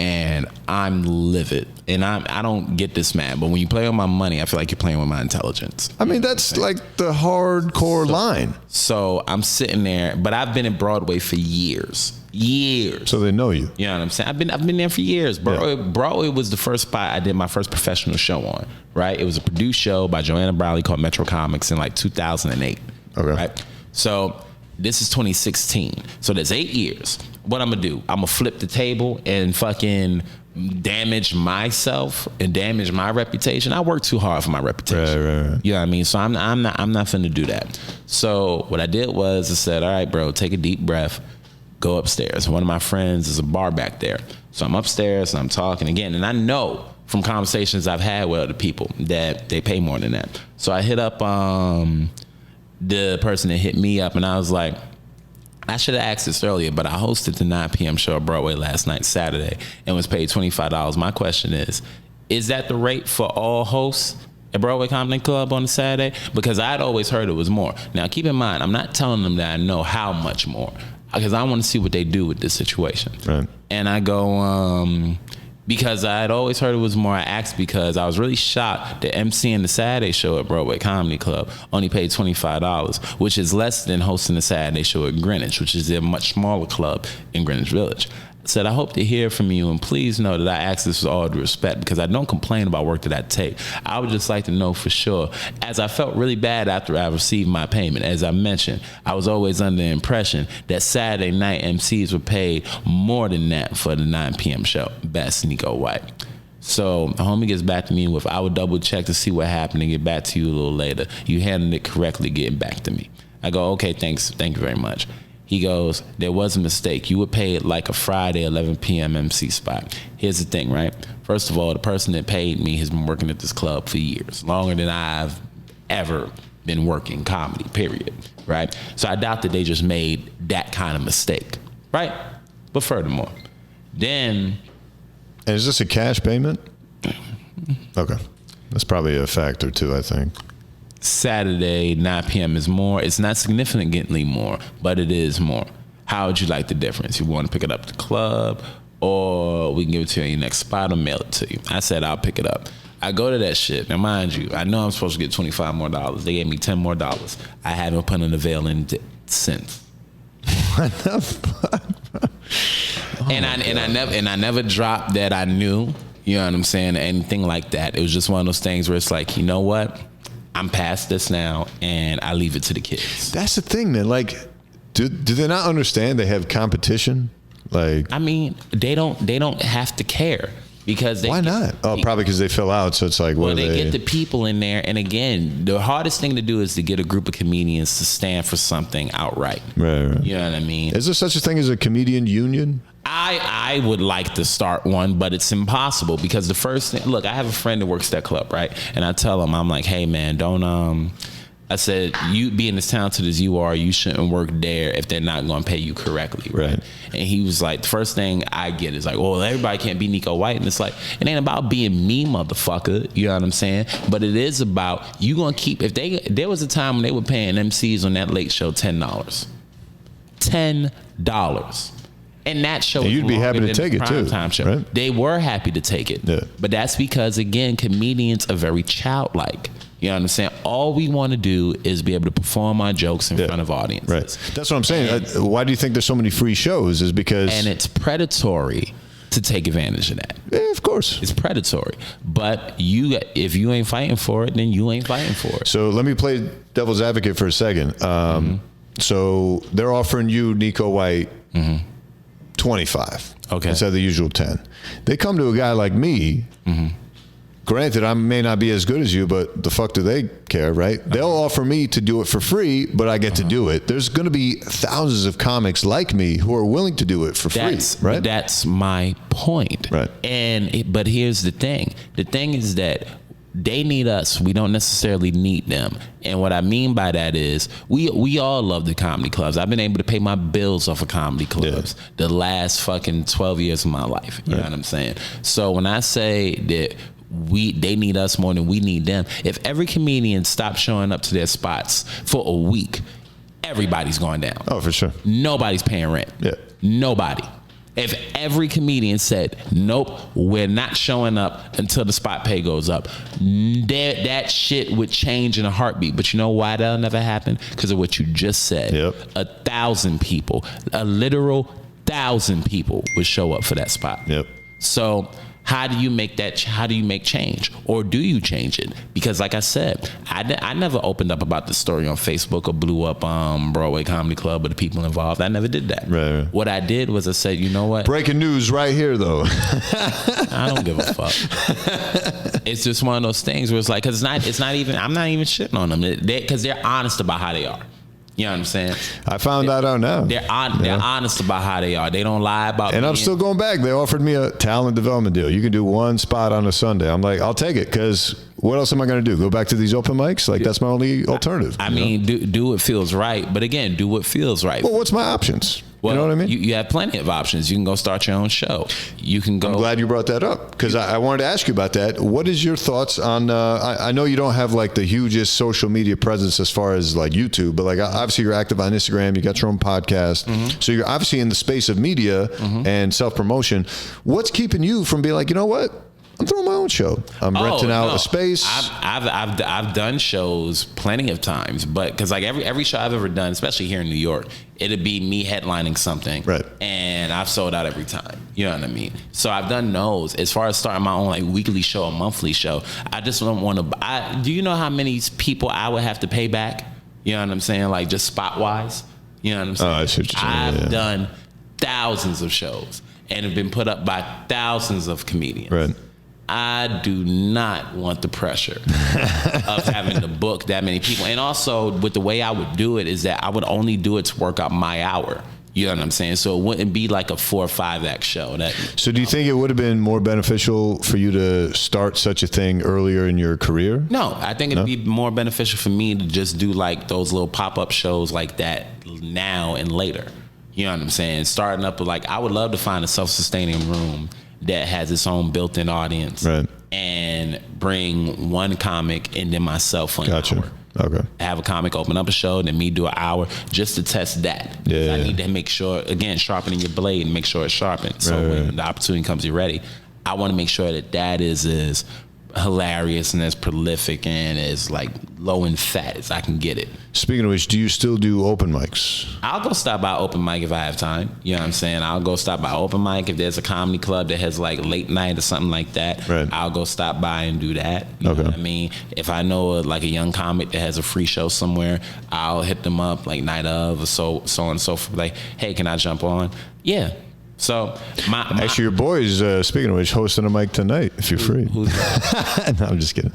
S2: And I'm livid. And I don't get this mad. But when you play with my money, I feel like you're playing with my intelligence.
S3: I mean, that's like the hardcore line.
S2: So I'm sitting there, but I've been at Broadway for years. So
S3: they know you.
S2: You know what I'm saying? I've been there for years. Broadway was the first spot I did my first professional show on, right? It was a produced show by Joanna Briley called Metro Comics in like 2008. Okay. Right? So this is 2016. So that's 8 years. What I'm gonna do? I'm gonna flip the table and fucking damage myself and damage my reputation. I work too hard for my reputation. Right. You know what I mean? So I'm not finna do that. So what I did was I said, all right, bro, take a deep breath, go upstairs. One of my friends is a bar back there. So I'm upstairs and I'm talking again. And I know from conversations I've had with other people that they pay more than that. So I hit up the person that hit me up, and I was like, I should have asked this earlier, but I hosted the 9 p.m. show at Broadway last night, Saturday, and was paid $25. My question is that the rate for all hosts at Broadway Comedy Club on a Saturday? Because I'd always heard it was more. Now, keep in mind, I'm not telling them that I know how much more, because I want to see what they do with this situation. Right. And I go, because I had always heard it was more. I asked because I was really shocked that MCing the Saturday show at Broadway Comedy Club only paid $25, which is less than hosting the Saturday show at Greenwich, which is a much smaller club in Greenwich Village. I said, I hope to hear from you, and please know that I ask this with all due respect, because I don't complain about work that I take. I would just like to know for sure, as I felt really bad after I received my payment. As I mentioned, I was always under the impression that Saturday night MCs were paid more than that for the 9 p.m. show. Best, Neko White. So the homie gets back to me with, I would double check to see what happened and get back to you a little later. You handled it correctly getting back to me. I go, okay, thanks. Thank you very much. He goes, there was a mistake. You were paid like a Friday 11 p.m. MC spot. Here's the thing, right? First of all, the person that paid me has been working at this club for years, longer than I've ever been working comedy, period, right? So I doubt that they just made that kind of mistake, right? But furthermore, then...
S3: And is this a cash payment? Okay. That's probably a factor too, I think.
S2: Saturday, 9 p.m. is more. It's not significantly more, but it is more. How would you like the difference? You want to pick it up at the club, or we can give it to you in your next spot or mail it to you? I said, I'll pick it up. I go to that shit. Now, mind you, I know I'm supposed to get $25 more. They gave me $10 more. I haven't put an avail in since.
S3: What the fuck?
S2: And I never dropped that I knew. You know what I'm saying? Anything like that. It was just one of those things where it's like, you know what? I'm past this now, and I leave it to the kids.
S3: That's the thing, man. Like, do they not understand they have competition? Like,
S2: I mean, they don't have to care. Because
S3: why not? Oh, probably because they fill out. So it's like,
S2: well, they get the people in there. And again, the hardest thing to do is to get a group of comedians to stand for something outright.
S3: Right.
S2: You know what I mean?
S3: Is there such a thing as a comedian union?
S2: I would like to start one, but it's impossible because the first thing, look, I have a friend that works that club, right? And I tell him, I'm like, hey man, don't, I said, you being as talented as you are, you shouldn't work there if they're not going to pay you correctly, right? And he was like, the first thing I get is like, well, everybody can't be Neko White. And it's like, it ain't about being me, motherfucker. You know what I'm saying? But it is about, you going to keep, there was a time when they were paying MCs on that late show $10. $10. And that show,
S3: and you'd be happy to take it too,
S2: right? They were happy to take it, but that's because again, comedians are very childlike. You know what I'm saying? All we want to do is be able to perform our jokes in front of audiences.
S3: Right. That's what I'm saying. Why do you think there's so many free shows? Is because
S2: and it's predatory to take advantage of that.
S3: Yeah, of course,
S2: it's predatory. But if you ain't fighting for it, then you ain't fighting for it.
S3: So let me play devil's advocate for a second. So they're offering you, Neko White, 25 instead of the usual 10. They come to a guy like me. Granted, I may not be as good as you, but the fuck do they care, right? They'll offer me to do it for free, but I get to do it. There's going to be thousands of comics like me who are willing to do it for free, right?
S2: That's my point.
S3: Right.
S2: But here's the thing. The thing is that they need us. We don't necessarily need them. And what I mean by that is we all love the comedy clubs. I've been able to pay my bills off of comedy clubs the last fucking 12 years of my life. You know what I'm saying? So when I say that they need us more than we need them, if every comedian stopped showing up to their spots for a week, everybody's going down.
S3: Oh, for sure.
S2: Nobody's paying rent.
S3: Yeah.
S2: Nobody. If every comedian said, nope, we're not showing up until the spot pay goes up, that shit would change in a heartbeat. But you know why that'll never happen? Because of what you just said. 1,000 people, a literal 1,000 people would show up for that spot. So how do you make that? How do you make change, or do you change it? Because, like I said, I never opened up about the story on Facebook or blew up Broadway Comedy Club or the people involved. I never did that. Right. What I did was I said, you know what?
S3: Breaking news right here, though.
S2: I don't give a fuck. It's just one of those things where it's like, because it's not even. I'm not even shitting on them because they're honest about how they are. You know what I'm saying?
S3: I found that out now.
S2: They're honest about how they are. They don't lie about.
S3: And I'm still going back. They offered me a talent development deal. You can do one spot on a Sunday. I'm like, I'll take it, because what else am I going to do? Go back to these open mics? Like, that's my only alternative.
S2: I mean, do what feels right. But again, do what feels right.
S3: Well, what's my options?
S2: Well,
S3: you know what I mean?
S2: You have plenty of options. You can go start your own show. You can go.
S3: I'm glad you brought that up, because I wanted to ask you about that. What is your thoughts on? I know you don't have like the hugest social media presence as far as like YouTube, but like obviously you're active on Instagram. You got your own podcast, so you're obviously in the space of media and self promotion. What's keeping you from being like, you know what? I'm throwing my own show. I'm renting out a space.
S2: I've done shows plenty of times, but because like every show I've ever done, especially here in New York, it'd be me headlining something,
S3: right?
S2: And I've sold out every time. You know what I mean? So I've done those. As far as starting my own like weekly show or monthly show, I just don't want to. Do you know how many people I would have to pay back? You know what I'm saying? Like just spot wise. You know what I'm saying?
S3: Oh, I see what you're saying.
S2: I've done thousands of shows and have been put up by thousands of comedians.
S3: Right.
S2: I do not want the pressure of having to book that many people. And also, with the way I would do it is that I would only do it to work out my hour. You know what I'm saying? So it wouldn't be like a 4 or 5 act show.
S3: So do you think it would have been more beneficial for you to start such a thing earlier in your career?
S2: No, I think it'd be more beneficial for me to just do like those little pop-up shows like that now and later. You know what I'm saying? Starting up with like, I would love to find a self-sustaining room that has its own built-in audience,
S3: right? And
S2: bring one comic and then myself for an hour.
S3: Okay.
S2: Have a comic open up a show, then me do an hour just to test that.
S3: Yeah.
S2: I need to make sure, again, sharpening your blade and make sure it's sharpened. So when the opportunity comes, you're ready. I want to make sure that is as hilarious and as prolific and as like low in fat as I can get it.
S3: Speaking of which, do you still do open mics?
S2: I'll go stop by open mic if I have time. You know what I'm saying? I'll go stop by open mic if there's a comedy club that has like late night or something like that.
S3: Right.
S2: I'll go stop by and do that. You know what I mean? If I know like a young comic that has a free show somewhere, I'll hit them up like night of or so on and so forth. Like, hey, can I jump on? Yeah. So my
S3: actually, your boy's speaking of which, hosting a mic tonight if you're free.
S2: Who's that?
S3: No, I'm just kidding.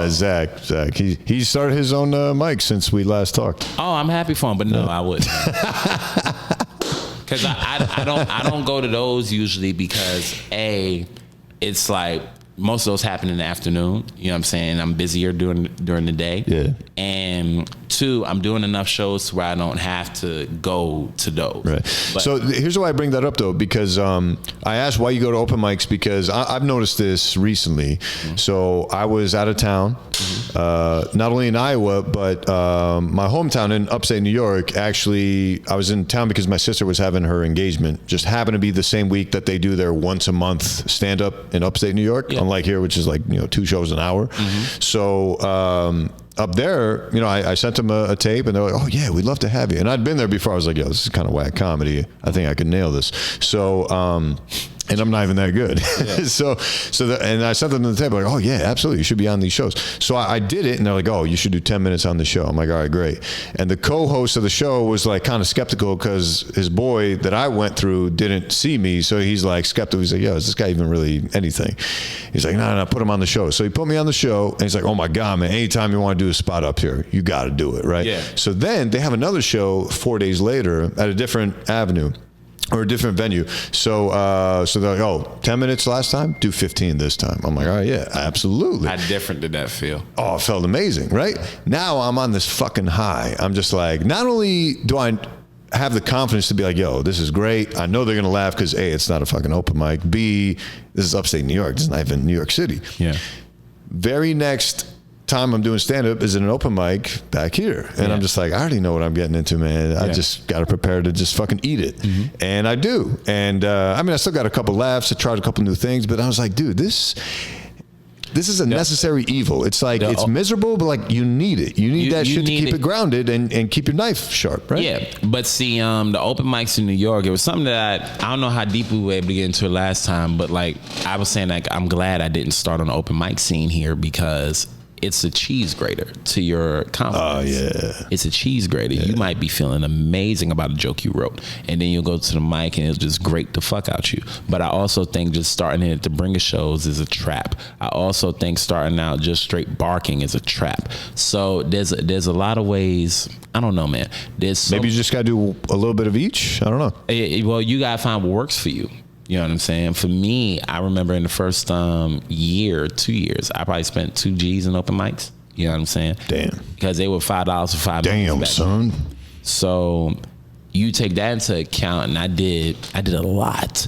S3: Zach, he started his own mic since we last talked.
S2: Oh, I'm happy for him, but no, I wouldn't. Because I don't go to those usually because it's like most of those happen in the afternoon. You know what I'm saying? I'm busier during the day.
S3: Yeah.
S2: And 2, I'm doing enough shows where I don't have to go to those.
S3: Right.
S2: But,
S3: so here's why I bring that up though, because I asked why you go to open mics because I've noticed this recently. Mm-hmm. So I was out of town, not only in Iowa, but my hometown in upstate New York. Actually, I was in town because my sister was having her engagement. Just happened to be the same week that they do their once a month stand up in upstate New York. Yeah. Unlike here, which is like 2 shows an hour. Mm-hmm. So up there, I sent them a tape, and they're like, "Oh yeah, we'd love to have you." And I'd been there before. I was like, "Yo, this is kind of whack comedy. I think I could nail this." So. And I'm not even that good. Yeah. And I sent them to the table like, "Oh yeah, absolutely, you should be on these shows." So I did it, and they're like, "Oh, you should do 10 minutes on the show." I'm like, "All right, great." And the co-host of the show was like kind of skeptical because his boy that I went through didn't see me, so he's like skeptical. He's like, "Yo, is this guy even really anything?" He's like, "No, put him on the show." So he put me on the show, and he's like, "Oh my God, man! Anytime you want to do a spot up here, you got to do it, right?" Yeah. So then they have another show 4 days later at a different avenue. Or a different venue. So they're like, "Oh, 10 minutes last time, do 15 this time." I'm like, "All right, yeah, absolutely."
S2: How different did that feel?
S3: Oh, it felt amazing, right? Now I'm on this fucking high. I'm just like, not only do I have the confidence to be like, "Yo, this is great. I know they're going to laugh because A, it's not a fucking open mic. B, this is upstate New York. This is not even New York City."
S2: Yeah.
S3: Very next time I'm doing stand-up is in an open mic back here, and I'm just like, I already know what I'm getting into, man. I just got to prepare to just fucking eat it. Mm-hmm. And I do. And I still got a couple laughs. I tried a couple new things, but I was like, dude, this is a necessary evil. It's like, it's miserable, but like you need it. You need that shit to keep it grounded and keep your knife sharp, right?
S2: Yeah, but see, the open mics in New York, it was something that I don't know how deep we were able to get into it last time, but like I was saying, like I'm glad I didn't start on the open mic scene here because it's a cheese grater to your confidence. Oh, yeah. It's a cheese grater. Yeah. You might be feeling amazing about a joke you wrote, and then you'll go to the mic and it'll just grate the fuck out you. But I also think just starting in at the Bringer shows is a trap. I also think starting out just straight barking is a trap. So there's a lot of ways. I don't know, man.
S3: Maybe you just got to do a little bit of each. I don't know.
S2: Well, you got to find what works for you. You know what I'm saying? For me, I remember in the first 2 years, I probably spent 2 G's in open mics. You know what I'm saying?
S3: Damn.
S2: Because they were $5 for 5 minutes.
S3: Damn, son.
S2: So you take that into account, and I did a lot.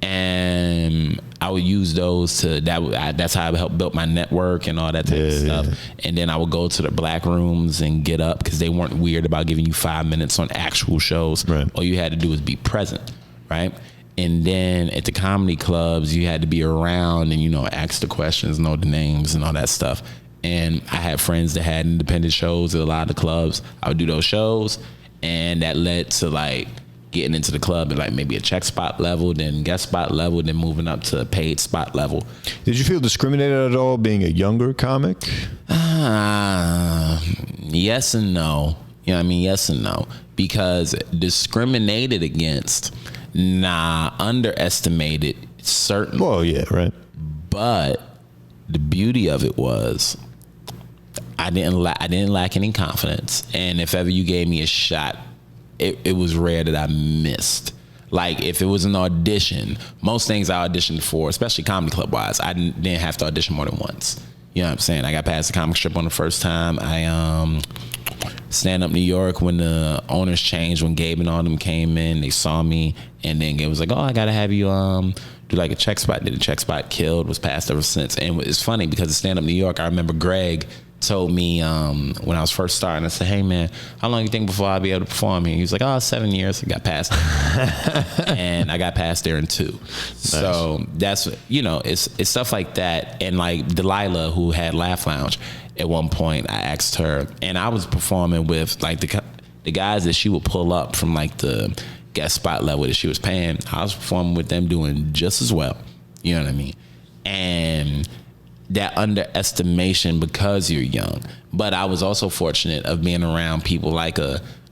S2: And I would use those that's how I helped build my network and all that type of stuff. Yeah. And then I would go to the black rooms and get up because they weren't weird about giving you 5 minutes on actual shows. Right. All you had to do was be present, right? And then at the comedy clubs, you had to be around and, ask the questions, know the names and all that stuff. And I had friends that had independent shows at a lot of the clubs. I would do those shows, and that led to like getting into the club at like maybe a check spot level, then guest spot level, then moving up to a paid spot level.
S3: Did you feel discriminated at all being a younger comic?
S2: Yes and no. You know what I mean? Yes and no. Because discriminated against... underestimated, certainly.
S3: Well, yeah, right.
S2: But the beauty of it was I didn't lack any confidence, and if ever you gave me a shot, it was rare that I missed. Like if it was an audition, most things I auditioned for, especially comedy club wise, I didn't have to audition more than once. You know what I'm saying? I got past the comic strip on the first time. I Stand Up New York, when the owners changed, when Gabe and all them came in, they saw me, and then Gabe was like, "Oh, I gotta have you do like a check spot." Did a check spot, killed, was passed ever since. And it's funny because at Stand Up New York, I remember Greg told me when I was first starting, I said, hey man, how long you think before I'll be able to perform here? He was like, 7 years. I got past it. And I got past there in 2. Nice. So that's, it's stuff like that. And like Delilah, who had Laugh Lounge, at one point I asked her, and I was performing with like the guys that she would pull up from like the guest spot level that she was paying. I was performing with them doing just as well. You know what I mean? And that underestimation because you're young. But I was also fortunate of being around people like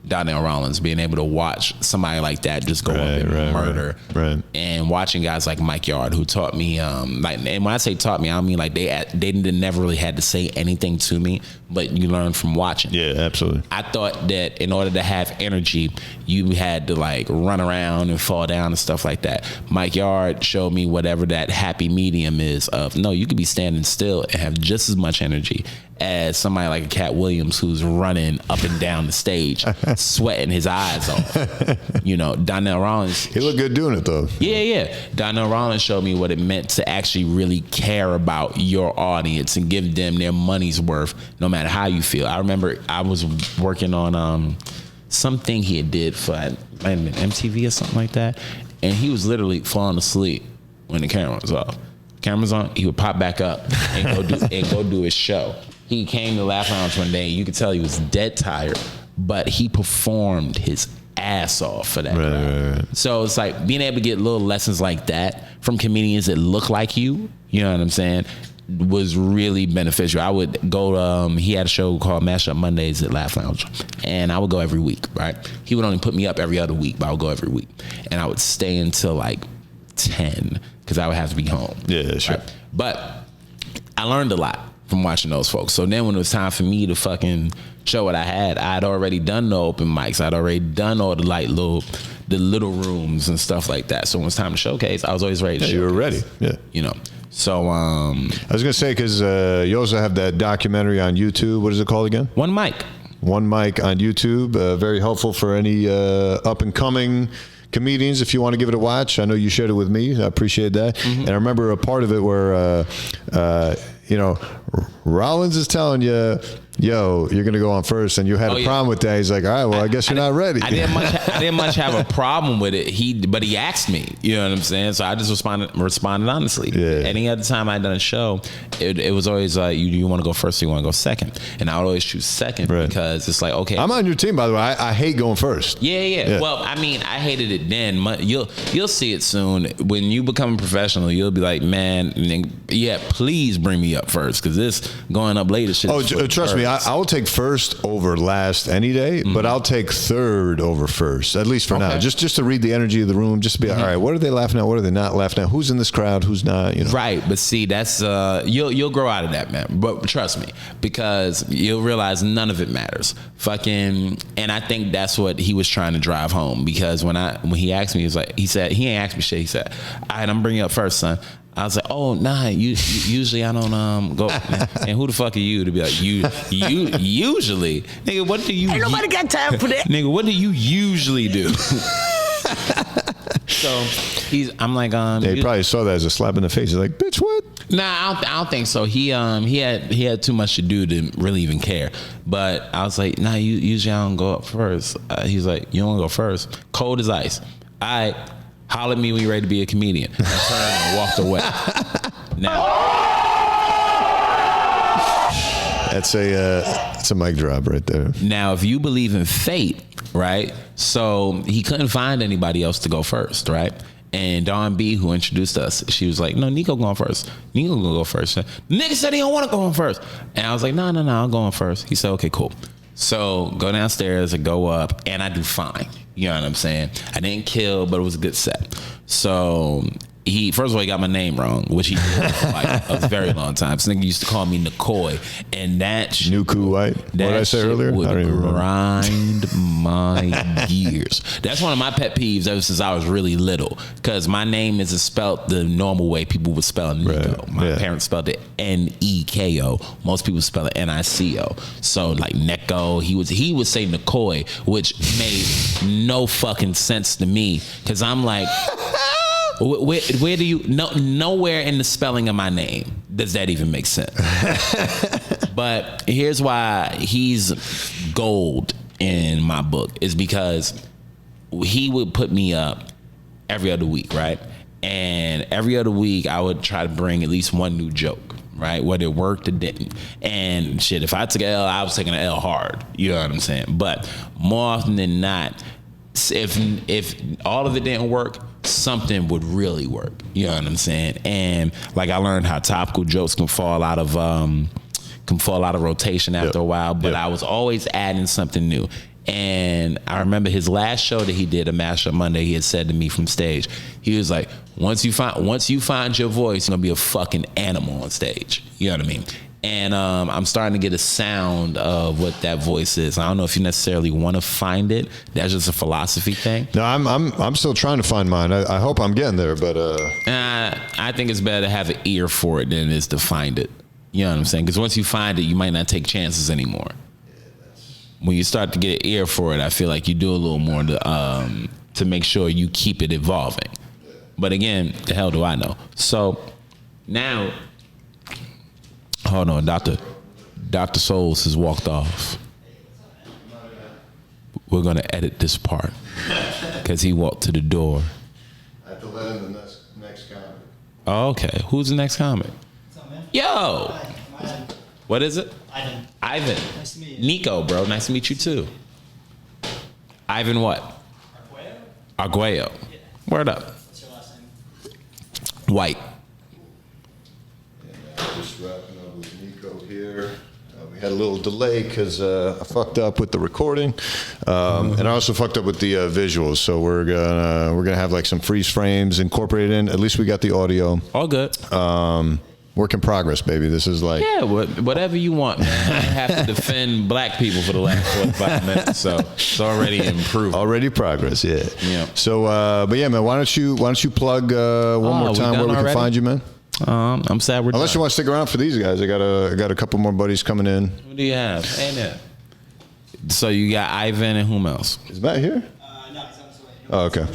S2: Donnell Rollins, being able to watch somebody like that just go up and murder. Right. And watching guys like Mike Yard, who taught me, and when I say taught me, I don't mean like they never really had to say anything to me, but you learn from watching. Yeah, absolutely. I thought that in order to have energy, you had to like run around and fall down and stuff like that. Mike Yard showed me whatever that happy medium is of, no, you could be standing still and have just as much energy as somebody like a Cat Williams who's running up and down the stage, sweating his eyes off. Donnell Rollins.
S3: He looked good doing it though.
S2: Yeah. Donnell Rollins showed me what it meant to actually really care about your audience and give them their money's worth, no matter how you feel. I remember I was working on something he had did for MTV or something like that, and he was literally falling asleep when the camera was off. Camera's on, he would pop back up and go do his show. He came to Laugh Lounge one day, and you could tell he was dead tired, but he performed his ass off for that. Right. So it's like being able to get little lessons like that from comedians that look like you know what I'm saying, was really beneficial. I would go he had a show called Mashup Mondays at Laugh Lounge, and I would go every week, right? He would only put me up every other week, but I would go every week. And I would stay until like 10 because I would have to be home. Yeah, sure. Right? But I learned a lot from watching those folks. So then when it was time for me to fucking show what I had already done the open mics. I'd already done all the little rooms and stuff like that. So when it was time to showcase, I was always ready to showcase. You were ready. Yeah. So I
S3: was gonna say, because you also have that documentary on YouTube. What is it called again?
S2: One Mic
S3: on YouTube. Very helpful for any up and coming comedians if you want to give it a watch. I know you shared it with me. I appreciate that. Mm-hmm. And I remember a part of it where Rollins is telling you, yo, you're going to go on first, and you had a problem with that. He's like, all right, well, I guess you're not ready.
S2: I didn't much have a problem with it. But he asked me, you know what I'm saying? So I just responded honestly. Yeah. Any other time I'd done a show, it was always like, you want to go first or you want to go second? And I would always choose second because it's like, okay.
S3: I'm on your team, by the way. I hate going first.
S2: Yeah. Well, I mean, I hated it then. You'll see it soon. When you become a professional, you'll be like, man, yeah, please bring me up first, because this going up later shit.
S3: Oh, trust me, I will take first over last any day, but I'll take third over first, at least for now. Just to read the energy of the room, just to be all right, what are they laughing at? What are they not laughing at? Who's in this crowd? Who's not?
S2: Right, but see, that's you'll grow out of that, man. But trust me, because you'll realize none of it matters. And I think that's what he was trying to drive home, because when he asked me, he said he ain't asked me shit. He said, all right, I'm bringing you up first, son. I was like, oh, nah, usually I don't go. And who the fuck are you to be like, you usually? Nigga, what do you...
S4: Ain't nobody got time for that.
S2: Nigga, what do you usually do? So I'm like...
S3: he probably saw that as a slap in the face. He's like, bitch, what?
S2: Nah, I don't think so. He had too much to do to really even care. But I was like, nah, usually I don't go up first. He's like, you don't go first? Cold as ice. All right. Holler at me when you're ready to be a comedian. I turned and walked away. Now,
S3: that's a mic drop right there.
S2: Now, if you believe in fate, right? So he couldn't find anybody else to go first, right? And Dawn B, who introduced us, she was like, no, Neko going first. Neko gonna go first. The nigga said he don't want to go on first. And I was like, no, I'm going first. He said, okay, cool. So go downstairs and go up, and I do fine. You know what I'm saying? I didn't kill, but it was a good set. So he, first of all, he got my name wrong, which he did for like a very long time. This nigga used to call me Neko, and that shit,
S3: Nuku White. What did I say earlier?
S2: Would
S3: I don't even
S2: grind my gears. That's one of my pet peeves ever since I was really little, because my name isn't spelled the normal way people would spell Neko. Right. My parents spelled it Neko. Most people spell it Nico. So like Neko, he would say Neko, which made no fucking sense to me, because I'm like. Where do you nowhere in the spelling of my name does that even make sense. But here's why he's gold in my book is because he would put me up every other week, right? And every other week I would try to bring at least one new joke, right? Whether it worked or didn't. And shit, if I took an L, I was taking an L hard. You know what I'm saying? But more often than not, if all of it didn't work, something would really work. You know what I'm saying? And like I learned how topical jokes can fall out of rotation after a while, but I was always adding something new. And I remember his last show that he did, a Mashup Monday, he had said to me from stage, he was like, once you find your voice, you're gonna be a fucking animal on stage. You know what I mean? And I'm starting to get a sound of what that voice is. I don't know if you necessarily want to find it. That's just a philosophy thing.
S3: No, I'm still trying to find mine. I hope I'm getting there, but
S2: I think it's better to have an ear for it than it is to find it. You know what I'm saying? Because once you find it, you might not take chances anymore. When you start to get an ear for it, I feel like you do a little more to make sure you keep it evolving. But again, the hell do I know? So now, hold on, Dr. Souls has walked off. We're gonna edit this part because he walked to the door.
S3: I have to let in the next comic.
S2: Oh, okay, who's the next comic? Yo,
S4: Hi,
S2: what is it?
S4: Ivan.
S2: Ivan.
S4: Nice to meet you.
S2: Nico, bro. Nice to meet you too. Ivan what? Arguello.
S4: Yeah.
S2: Word up.
S4: What's your last name?
S2: White.
S3: And just wrapping up with Neko here. We had a little delay because I fucked up with the recording, and I also fucked up with the visuals. So we're gonna have like some freeze frames incorporated in. At least we got the audio.
S2: All good.
S3: Work in progress, baby. This is like
S2: whatever you want, man. I have to defend black people for the last 45 minutes, so it's already improved.
S3: already progress, yeah.
S2: Yeah.
S3: So, but yeah, man. Why don't you plug one more time where we can find you, man?
S2: I'm sad we're
S3: Unless
S2: done.
S3: you want to stick around for these guys, I got a couple more buddies coming in.
S2: Who do you have? Hey there. So you got Ivan and whom else?
S3: Is Matt here?
S4: No, he's on his way.
S3: Oh, okay.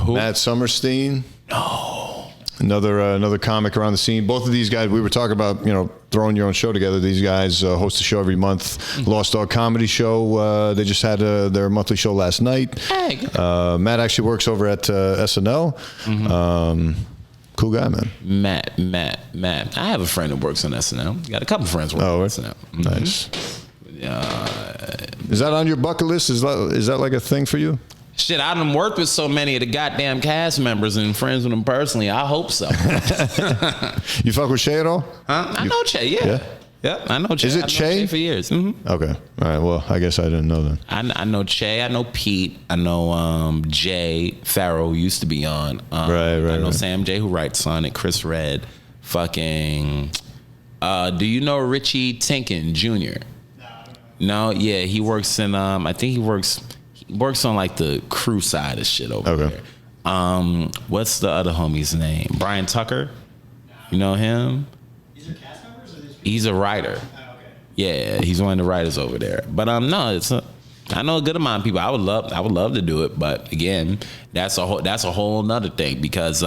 S2: Who?
S3: Matt Summerstein.
S2: No.
S3: Another comic around the scene. Both of these guys, we were talking about, throwing your own show together. These guys host a show every month, Lost Dog Comedy Show. They just had their monthly show last night.
S2: Hey.
S3: Matt actually works over at SNL. Cool guy, man.
S2: Matt. I have a friend that works on SNL. Got a couple friends working on SNL.
S3: Nice. Is that on your bucket list? Is that like a thing for you?
S2: Shit, I done worked with so many of the goddamn cast members and friends with them personally. I hope so.
S3: You fuck with Shay at all?
S2: Huh? I know Che, yeah. Yep, I know Che.
S3: Is it
S2: I've known
S3: Che?
S2: For years. Mm-hmm.
S3: Okay. All right. Well, I guess I didn't know that.
S2: I know Che. I know Pete. I know Jay Farrow, who used to be on.
S3: Right.
S2: I know Sam J, who writes on it. Chris Red. Fucking. Do you know Richie Tinkin Jr.? No. Yeah, he works in. I think he works on like the crew side of shit over there. What's the other homie's name? Brian Tucker. You know him?
S4: These are cast members or these people?
S2: He's a writer.
S4: Oh, okay.
S2: Yeah, he's one of the writers over there. But no, I know a good amount of people. I would love to do it, but again, that's a whole nother thing because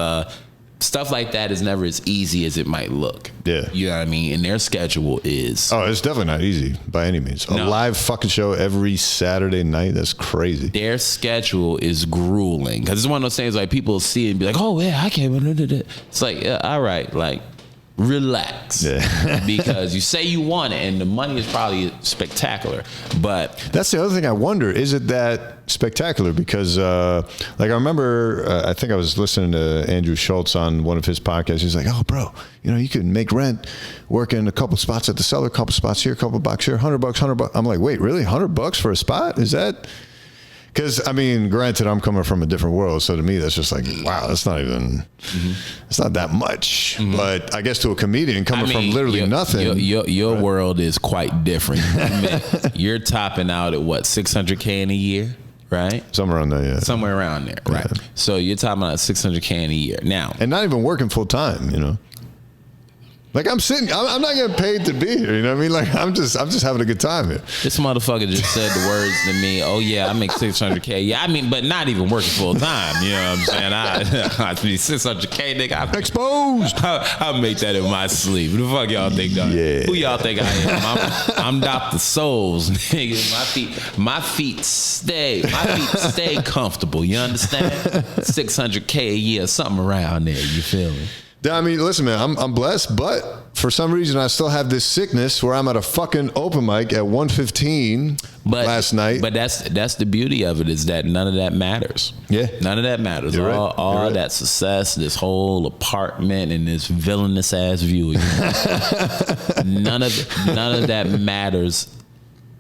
S2: stuff like that is never as easy as it might look.
S3: Yeah.
S2: You know what I mean? And their schedule is...
S3: Oh, it's definitely not easy by any means. A live fucking show every Saturday night, that's crazy.
S2: Their schedule is grueling. Because it's one of those things like people see it and be like, oh, yeah, I can't... It's like, yeah, all right, like, relax.
S3: Yeah.
S2: Because you say you want it and the money is probably spectacular. But...
S3: That's the other thing I wonder. Is it that spectacular? Because, like, I remember, I think I was listening to Andrew Schultz on one of his podcasts. He's like, oh, bro, you can make rent working a couple spots at the Cellar, a couple spots here, a couple bucks here, $100. I'm like, wait, really? $100 for a spot? Is that... Because, I mean, granted, I'm coming from a different world, so to me, that's just like, wow, that's not even, it's not that much. But I guess to a comedian coming from literally nothing.
S2: Your world is quite different. You're topping out at what, $600K in a year, right?
S3: Somewhere around there, yeah.
S2: Somewhere around there, right?
S3: Yeah.
S2: So you're topping out $600K in a year. Now.
S3: And not even working full time, Like I'm sitting, I'm not getting paid to be here. You know what I mean? Like I'm just having a good time here.
S5: This motherfucker just said the words to me. Oh yeah, I make $600K. Yeah, I mean, but not even working full time. You know what I'm saying? I mean, $600K, nigga. I'm
S3: Exposed.
S5: I'll make that in my sleep. Who the fuck y'all think, dog?
S3: Yeah.
S5: Who y'all think I am? I'm Dr. Souls, nigga. My feet stay comfortable. You understand? $600K a year, something around there. You feel me?
S3: I mean, listen, man, I'm blessed, but for some reason I still have this sickness where I'm at a fucking open mic at 1:15 last night.
S5: But that's the beauty of it, is that none of that matters.
S3: Yeah.
S5: None of that matters.
S3: You're
S5: All
S3: right.
S5: that success, this whole apartment and this villainous ass view. You know? none of that matters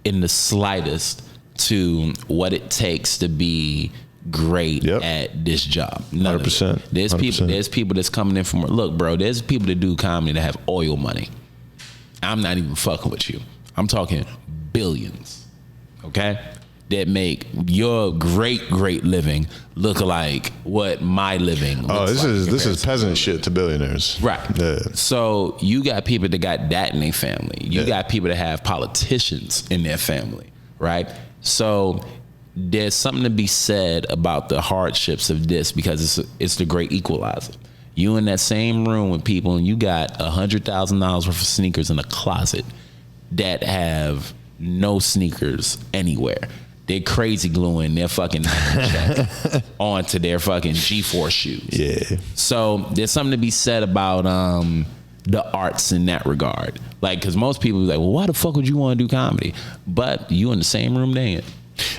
S5: in the slightest to what it takes to be great at this job.
S3: 100%.
S5: There's people that's coming in from, look, bro, there's people that do comedy that have oil money. I'm not even fucking with you. I'm talking billions, okay? That make your great living look like what my living looks like.
S3: This is peasant shit to billionaires.
S5: Right.
S3: Yeah.
S5: So you got people that got that in their family. You got people that have politicians in their family, right? So there's something to be said about the hardships of this, because it's the great equalizer. You in that same room with people and you got $100,000 worth of sneakers in a closet that have no sneakers anywhere. They're crazy gluing their fucking check onto their fucking G4 shoes.
S3: Yeah.
S5: So there's something to be said about the arts in that regard. Like, because most people be like, well, why the fuck would you want to do comedy? But you in the same room they in.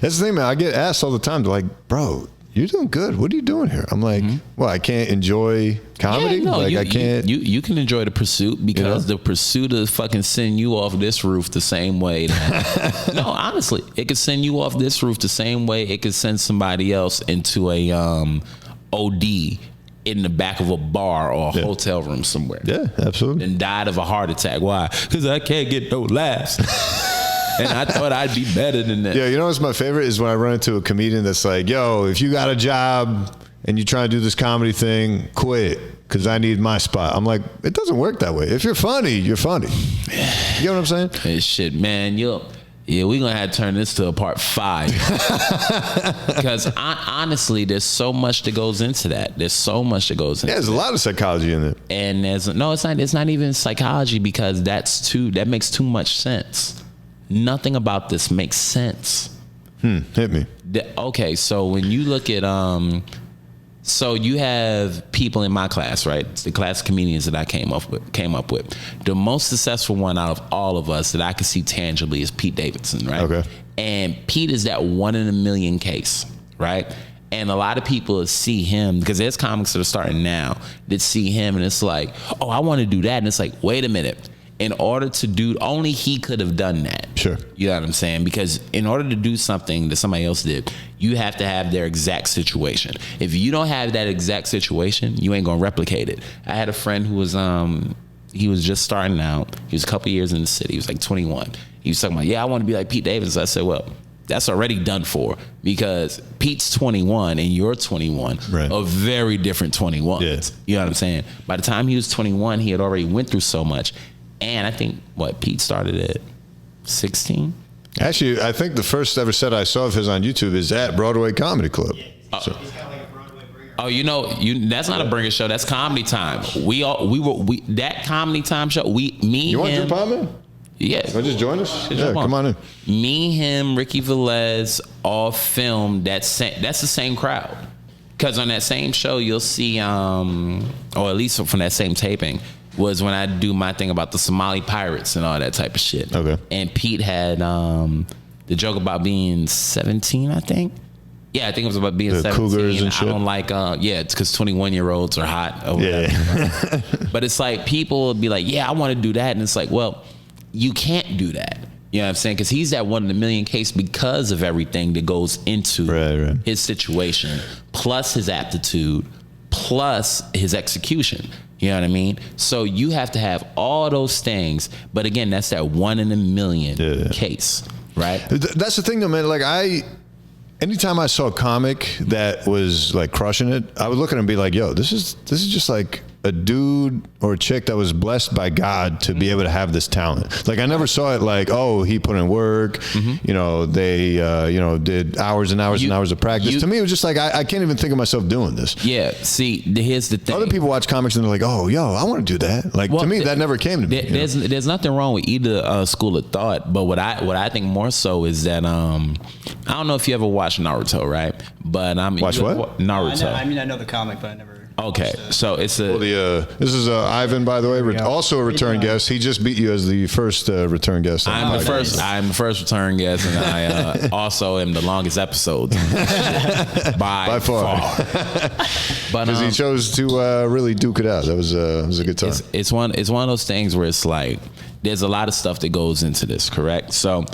S3: That's the thing, man. I get asked all the time. They're like, bro, you're doing good. What are you doing here? I'm like, well, I can't enjoy comedy?
S5: Yeah, no,
S3: I can't.
S5: You can enjoy the pursuit, because the pursuit of fucking send you off this roof the same way. No, honestly, it could send you off this roof the same way it could send somebody else into a OD in the back of a bar or a hotel room somewhere.
S3: Yeah, absolutely.
S5: And died of a heart attack. Why? Because I can't get no laughs. And I thought I'd be better than that.
S3: Yeah, you know what's my favorite is when I run into a comedian that's like, yo, if you got a job and you try to do this comedy thing, quit, because I need my spot. I'm like, it doesn't work that way. If you're funny, you're funny. You know what I'm saying?
S5: Hey, shit, man, we're going to have to turn this to a part 5. Because honestly, there's so much that goes into that. There's so much that goes into
S3: there's a lot of psychology in it.
S5: And it's not even psychology, because that makes too much sense. Nothing about this makes sense.
S3: Hit me.
S5: Okay, so when you look at so you have people in my class, right? It's the class of comedians that I came up with. The most successful one out of all of us that I can see tangibly is Pete Davidson, right?
S3: Okay.
S5: And Pete is that 1 in a million case, right? And a lot of people see him, because there's comics that are starting now that see him and it's like, oh, I want to do that. And it's like, wait a minute. In order to do, only he could have done that.
S3: Sure.
S5: You know what I'm saying? Because in order to do something that somebody else did, you have to have their exact situation. If you don't have that exact situation, you ain't gonna replicate it. I had a friend who was he was just starting out. He was a couple years in the city. He was like 21. He was talking about, yeah, I want to be like Pete Davidson. I said, well, that's already done for, because Pete's 21 and you're 21,
S3: right.
S5: A very different 21.
S3: Yeah.
S5: You know what I'm saying? By the time he was 21, he had already went through so much. And I think, Pete started at 16?
S3: Actually, I think the first ever set I saw of his on YouTube is at Broadway Comedy Club.
S4: He's got like a Broadway bringer.
S5: Oh, that's not a bringer show. That's Comedy Time. That Comedy Time show.
S3: You want to jump on, man?
S5: Yeah.
S3: Want to just join us? Yeah,
S5: Jump
S3: come on in.
S5: Me, him, Ricky Velez, all filmed. That's the same crowd. Because on that same show, you'll see, or at least from that same taping, was when I do my thing about the Somali pirates and all that type of shit.
S3: Okay.
S5: And Pete had the joke about being 17, I think. Yeah, I think it was about being
S3: the
S5: 17.
S3: Cougars and shit.
S5: I don't like, it's because 21-year-olds are hot. Or
S3: yeah.
S5: But it's like people will be like, yeah, I want to do that. And it's like, well, you can't do that. You know what I'm saying? Because he's that 1 in a million case because of everything that goes into his situation, plus his aptitude, plus his execution. You know what I mean? So you have to have all those things. But again, that's that 1 in a million case, right?
S3: That's the thing though, man. Like anytime I saw a comic that was like crushing it, I would look at him and be like, yo, this is just like a dude or a chick that was blessed by God to be able to have this talent. Like I never saw it like, oh, he put in work. You know, they did hours and hours and hours of practice. To me, it was just like I can't even think of myself doing this.
S5: Yeah. See, here's the thing.
S3: Other people watch comics and they're like, oh, yo, I want to do that. Like to me, that never came to me.
S5: There's nothing wrong with either school of thought, but what I think more so is that I don't know if you ever watched Naruto, right? But
S3: watch what?
S5: Naruto.
S4: I know the comic, but I never.
S5: Okay, so it's a.
S3: Well, this is Ivan, by the way, also a return guest. He just beat you as the first return guest.
S5: I'm the first return guest, and I also am the longest episode by far. But
S3: because he chose to really duke it out. That was a good time.
S5: It's one of those things where it's like there's a lot of stuff that goes into this, correct? So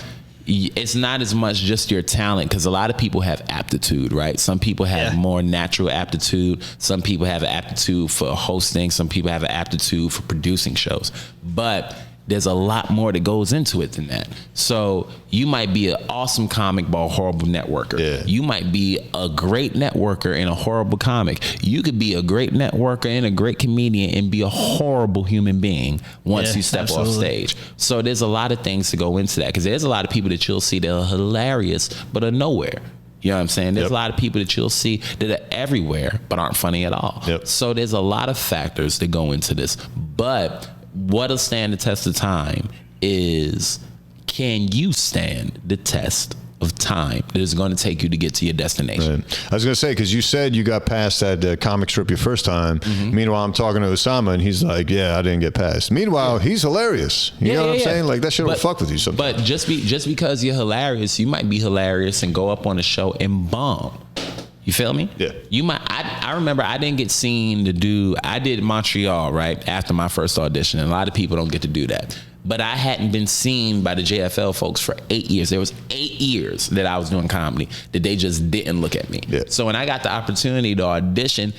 S5: it's not as much just your talent, because a lot of people have aptitude, right? Some people have more natural aptitude. Some people have an aptitude for hosting. Some people have an aptitude for producing shows. But there's a lot more that goes into it than that. So you might be an awesome comic, but a horrible networker. Yeah. You might be a great networker and a horrible comic. You could be a great networker and a great comedian and be a horrible human being once you step off stage. So there's a lot of things to go into that, because there's a lot of people that you'll see that are hilarious but are nowhere. You know what I'm saying? There's a lot of people that you'll see that are everywhere but aren't funny at all. So there's a lot of factors that go into this. But what'll stand the test of time is, can you stand the test of time that is going to take you to get to your destination?
S3: Right. I was going to say, because you said you got past that comic strip your first time. Meanwhile, I'm talking to Osama, and he's like, yeah, I didn't get past. Meanwhile, he's hilarious. You know what I'm saying? Like, that shit will fuck with you sometimes.
S5: But just because you're hilarious, you might be hilarious and go up on a show and bomb. You feel me?
S3: Yeah.
S5: You might. I remember I didn't get seen to do. I did Montreal right after my first audition, and a lot of people don't get to do that. But I hadn't been seen by the JFL folks for 8 years. There was 8 years that I was doing comedy that they just didn't look at me. Yeah. So when I got the opportunity to audition,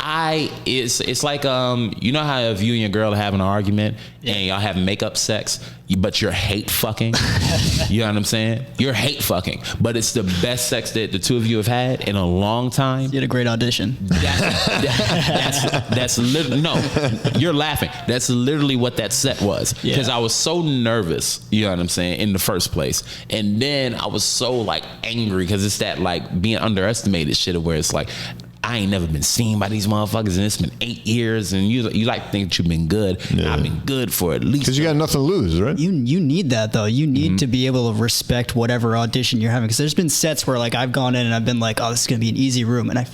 S5: it's like you know how if you and your girl are having an argument and y'all have makeup sex, but you're hate fucking. You know what I'm saying? You're hate fucking, but it's the best sex that the two of you have had in a long time.
S6: You had a great audition.
S5: That's literally, no, you're laughing. That's literally what that set was, because I was so nervous. You know what I'm saying? In the first place, and then I was so like angry because it's that like being underestimated shit of where it's like, I ain't never been seen by these motherfuckers, and it's been 8 years, and you like to think that you've been good. Yeah. I've been good for at least,
S3: because you got nothing to lose, right?
S6: You need that though. You need to be able to respect whatever audition you're having, because there's been sets where like I've gone in and I've been like, oh, this is gonna be an easy room, and I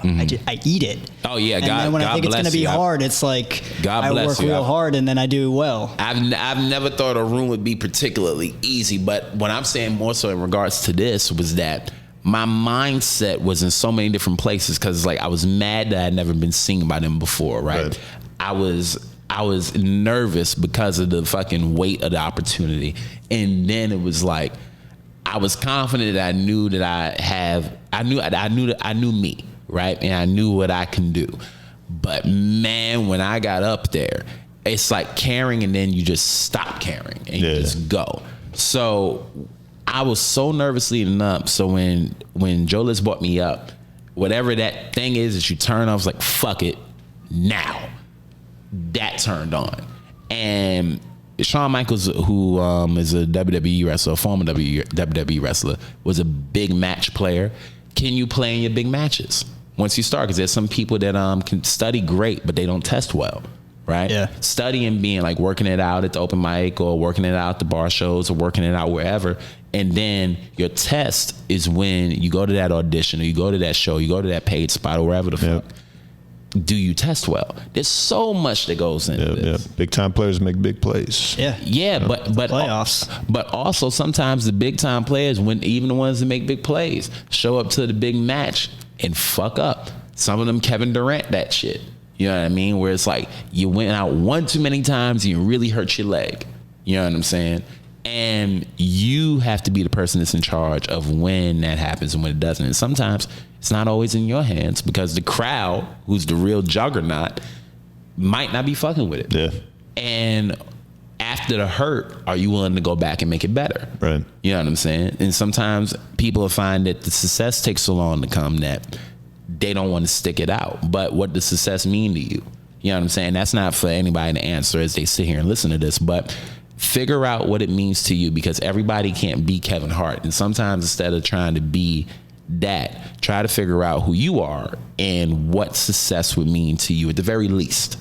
S6: eat it.
S5: Oh yeah,
S6: and
S5: God.
S6: then when
S5: God
S6: I think it's gonna be
S5: you.
S6: hard, it's like
S5: God
S6: I work real hard and then I do well.
S5: I've never thought a room would be particularly easy, but what I'm saying more so in regards to this was that my mindset was in so many different places, because like I was mad that I'd never been seen by them before, right? I was nervous because of the fucking weight of the opportunity, and then it was like I was confident that I knew that I knew me, right? And I knew what I can do. But man, when I got up there, it's like caring, and then you just stop caring and you just go. So I was so nervous leading up. So when Joe List brought me up, whatever that thing is that you turn on, I was like, fuck it, now. That turned on. And Shawn Michaels, who is a WWE wrestler, a former WWE wrestler, was a big match player. Can you play in your big matches once you start? Because there's some people that can study great, but they don't test well. Right? Yeah. Studying, being like working it out at the open mic, or working it out at the bar shows, or working it out wherever. And then your test is when you go to that audition, or you go to that show, you go to that paid spot, or wherever the fuck. Do you test well? There's so much that goes into this.
S3: Big time players make big plays.
S5: But
S6: playoffs.
S5: But also sometimes the big time players, when even the ones that make big plays, show up to the big match and fuck up. Some of them Kevin Durant that shit. You know what I mean? Where it's like you went out one too many times and you really hurt your leg. You know what I'm saying? And you have to be the person that's in charge of when that happens and when it doesn't. And sometimes it's not always in your hands, because the crowd, who's the real juggernaut, might not be fucking with it.
S3: Yeah.
S5: And after the hurt, are you willing to go back and make it better?
S3: Right.
S5: You know what I'm saying? And sometimes people find that the success takes so long to come that they don't want to stick it out. But what does success mean to you? You know what I'm saying? That's not for anybody to answer as they sit here and listen to this, but figure out what it means to you, because everybody can't be Kevin Hart. And sometimes instead of trying to be that, try to figure out who you are and what success would mean to you at the very least.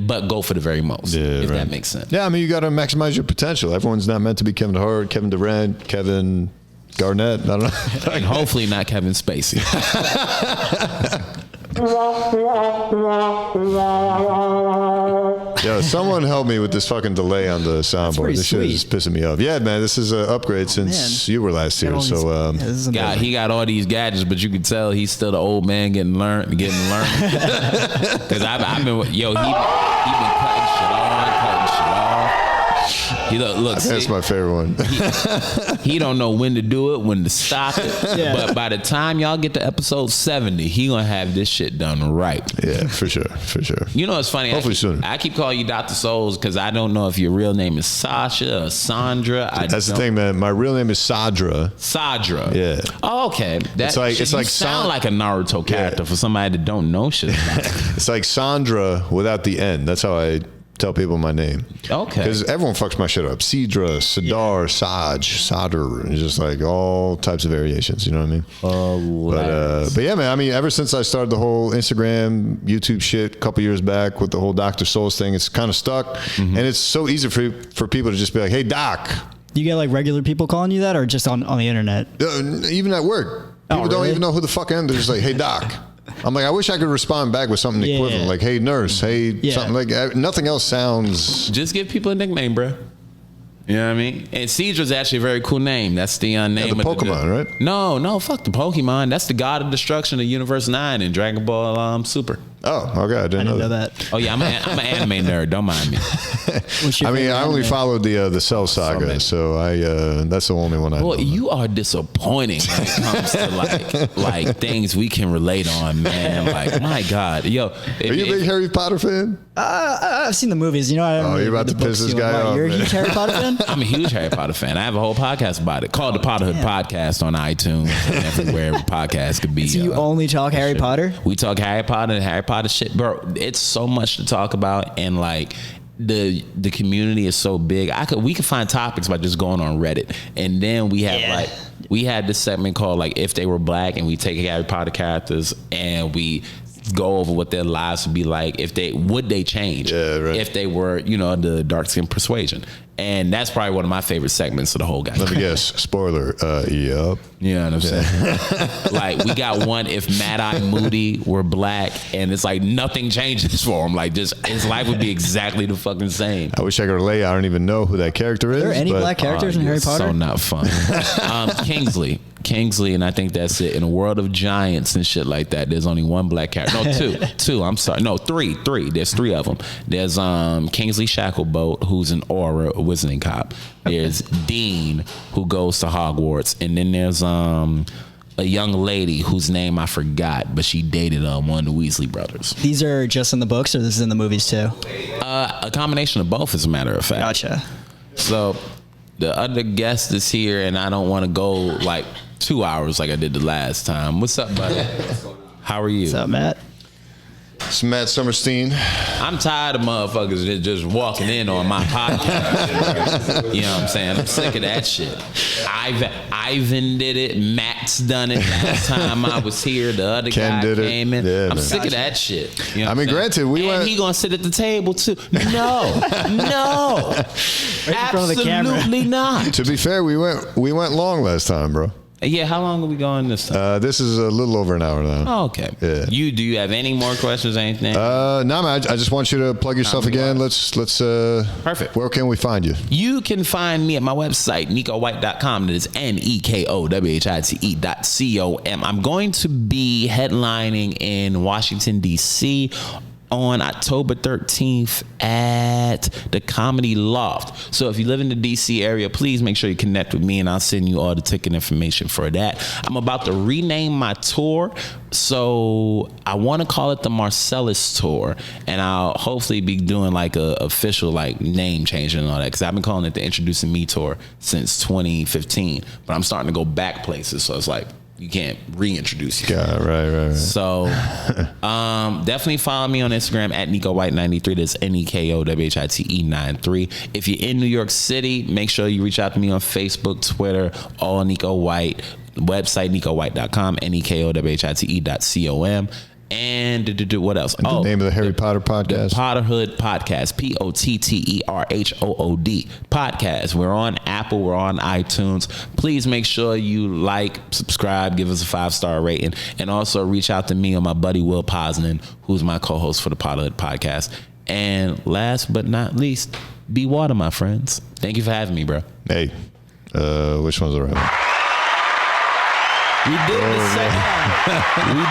S5: But go for the very most, if that makes sense.
S3: Yeah, I mean, you got to maximize your potential. Everyone's not meant to be Kevin Hart, Kevin Durant, Kevin Garnett. I don't know.
S5: And hopefully not Kevin Spacey.
S3: Yeah, someone help me with this fucking delay on the soundboard. This shit is pissing me off. Yeah, man, this is an upgrade since you were last here. So,
S5: he got all these gadgets, but you can tell he's still the old man getting learned. Because I've been, he been cutting shit off.
S3: That's my favorite one.
S5: He don't know when to do it, when to stop it. Yeah. But by the time y'all get to episode 70, he gonna have this shit done right.
S3: Yeah, for sure.
S5: You know, it's funny.
S3: Hopefully soon.
S5: I keep calling you Dr. Souls because I don't know if your real name is Sasha or Sandra.
S3: That's the thing, man. My real name is Sadra.
S5: Yeah. Oh, okay.
S3: It's like
S5: sound like a Naruto character for somebody that don't know shit about it.
S3: It's like Sandra without the N. That's how I tell people my name.
S5: Okay.
S3: Because everyone fucks my shit up. Cedra, Sadar, Saj, Sadr. It's just like all types of variations. You know what I mean? But yeah, man. I mean, ever since I started the whole Instagram, YouTube shit a couple years back with the whole Dr. Souls thing, it's kind of stuck. Mm-hmm. And it's so easy for people to just be like, hey, Doc.
S6: Do you get like regular people calling you that, or just on the internet?
S3: Even at work. People don't even know who the fuck I am. They're just like, hey, Doc. I'm like, I wish I could respond back with something equivalent, like, hey, nurse, hey, something like nothing else sounds.
S5: Just give people a nickname, bro. You know what I mean? And Cedra's actually a very cool name. That's the name
S3: of Pokemon, right?
S5: No, fuck the Pokemon. That's the god of destruction of Universe 9 in Dragon Ball Super.
S3: Oh, okay. I didn't know that.
S5: Oh, yeah, I'm an anime nerd. Don't mind me.
S3: I mean, I only followed the Cell Saga, so that's the only one I know.
S5: Well, you are disappointing when it comes to like things we can relate on, man. Like, my God. Yo.
S3: Are you a big Harry Potter fan?
S6: I've seen the movies. You know,
S3: you're about to piss this guy off.
S6: You're a huge Harry Potter fan?
S5: I'm a huge Harry Potter fan. I have a whole podcast about it called the Potterhood Podcast on iTunes and everywhere podcast could be.
S6: So you only talk Harry Potter?
S5: We talk Harry Potter and Harry Potter shit. Bro, it's so much to talk about, and like the community is so big. We could find topics by just going on Reddit. And then we have we had this segment called like If They Were Black, and we take Harry Potter characters and we go over what their lives would be like if they change if they were, the dark skin persuasion. And that's probably one of my favorite segments of the whole guy.
S3: Let me guess. Spoiler. Yep.
S5: You know what I'm saying? Like, we got one if Mad-Eye Moody were black, and it's like nothing changes for him. Like, just his life would be exactly the fucking same.
S3: I wish I could relate. I don't even know who that character is.
S6: Are there any black characters in Harry Potter?
S5: So not fun. Kingsley, and I think that's it. In a world of giants and shit like that, there's only one black character. No, two. I'm sorry. No, three. There's three of them. There's Kingsley Shacklebolt, who's an Aura, a wizarding cop. There's Dean, who goes to Hogwarts, and then there's a young lady whose name I forgot, but she dated one of the Weasley brothers. These are just in the books, or this is in the movies too? A combination of both, as a matter of fact. Gotcha. So the other guest is here, and I don't want to go like 2 hours like I did the last time. What's up, buddy? How are you? What's up, Matt?
S3: It's Matt Summerstein.
S5: I'm tired of motherfuckers just walking in on my podcast. You know what I'm saying? I'm sick of that shit. Ivan did it. Matt's done it. Last time I was here, the other guy came in. Yeah, I'm sick of that shit. You know granted, he gonna sit at the table too. No, absolutely not.
S3: To be fair, we went long last time, bro.
S5: Yeah, how long are we going this time?
S3: This is a little over an hour now.
S5: Oh, okay. Yeah. Do you have any more questions or anything?
S3: No, man. I just want you to plug yourself again. Let's.
S5: Perfect.
S3: Where can we find you?
S5: You can find me at my website, nekowhite.com. That is NEKOWHITE.com. I'm going to be headlining in Washington, D.C. on October 13th at the Comedy Loft. So if you live in the DC area, please make sure you connect with me, and I'll send you all the ticket information for that. I'm about to rename my tour, so I want to call it the Marcellus Tour, and I'll hopefully be doing like a official like name change and all that, because I've been calling it the Introducing Me Tour since 2015, but I'm starting to go back places, so it's like You can't reintroduce yourself.
S3: Yeah, right.
S5: So, definitely follow me on Instagram at Neko White 93. That's NEKOWHITE 93. If you're in New York City, make sure you reach out to me on Facebook, Twitter, all Neko White. Website NekoWhite.com, NEKOWHITE.com. And what else?
S3: The name of the Harry Potter podcast?
S5: The Potterhood Podcast. POTTERHOOD Podcast. We're on Apple. We're on iTunes. Please make sure you like, subscribe, give us a 5-star rating, and also reach out to me or my buddy Will Posnan, who's my co-host for the Potterhood Podcast. And last but not least, be water, my friends. Thank you for having me, bro.
S3: Hey, which one's the right one?
S5: We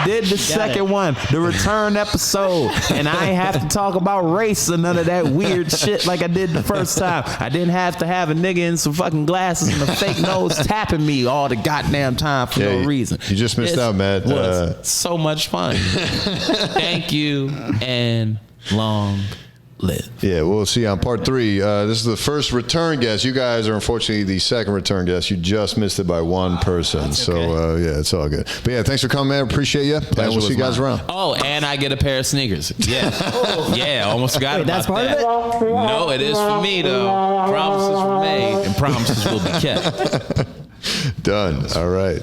S5: did the second one, the return episode, and I ain't have to talk about race or none of that weird shit like I did the first time. I didn't have to have a nigga in some fucking glasses and a fake nose tapping me all the goddamn time for no reason.
S3: You just missed out, Matt.
S5: Was so much fun. Thank you, and long live.
S3: Yeah, we'll see you on part 3. This is the first return guest. You guys are unfortunately the second return guest. You just missed it by one person. So, yeah, it's all good. But yeah, thanks for coming, man. Appreciate you. And we'll see you guys around.
S5: Oh, and I get a pair of sneakers. Yeah. Yeah, almost forgot about
S6: that's part
S5: that.
S6: of it?
S5: No, it is for me, though. Promises were made, and promises will be kept.
S3: Done. All right.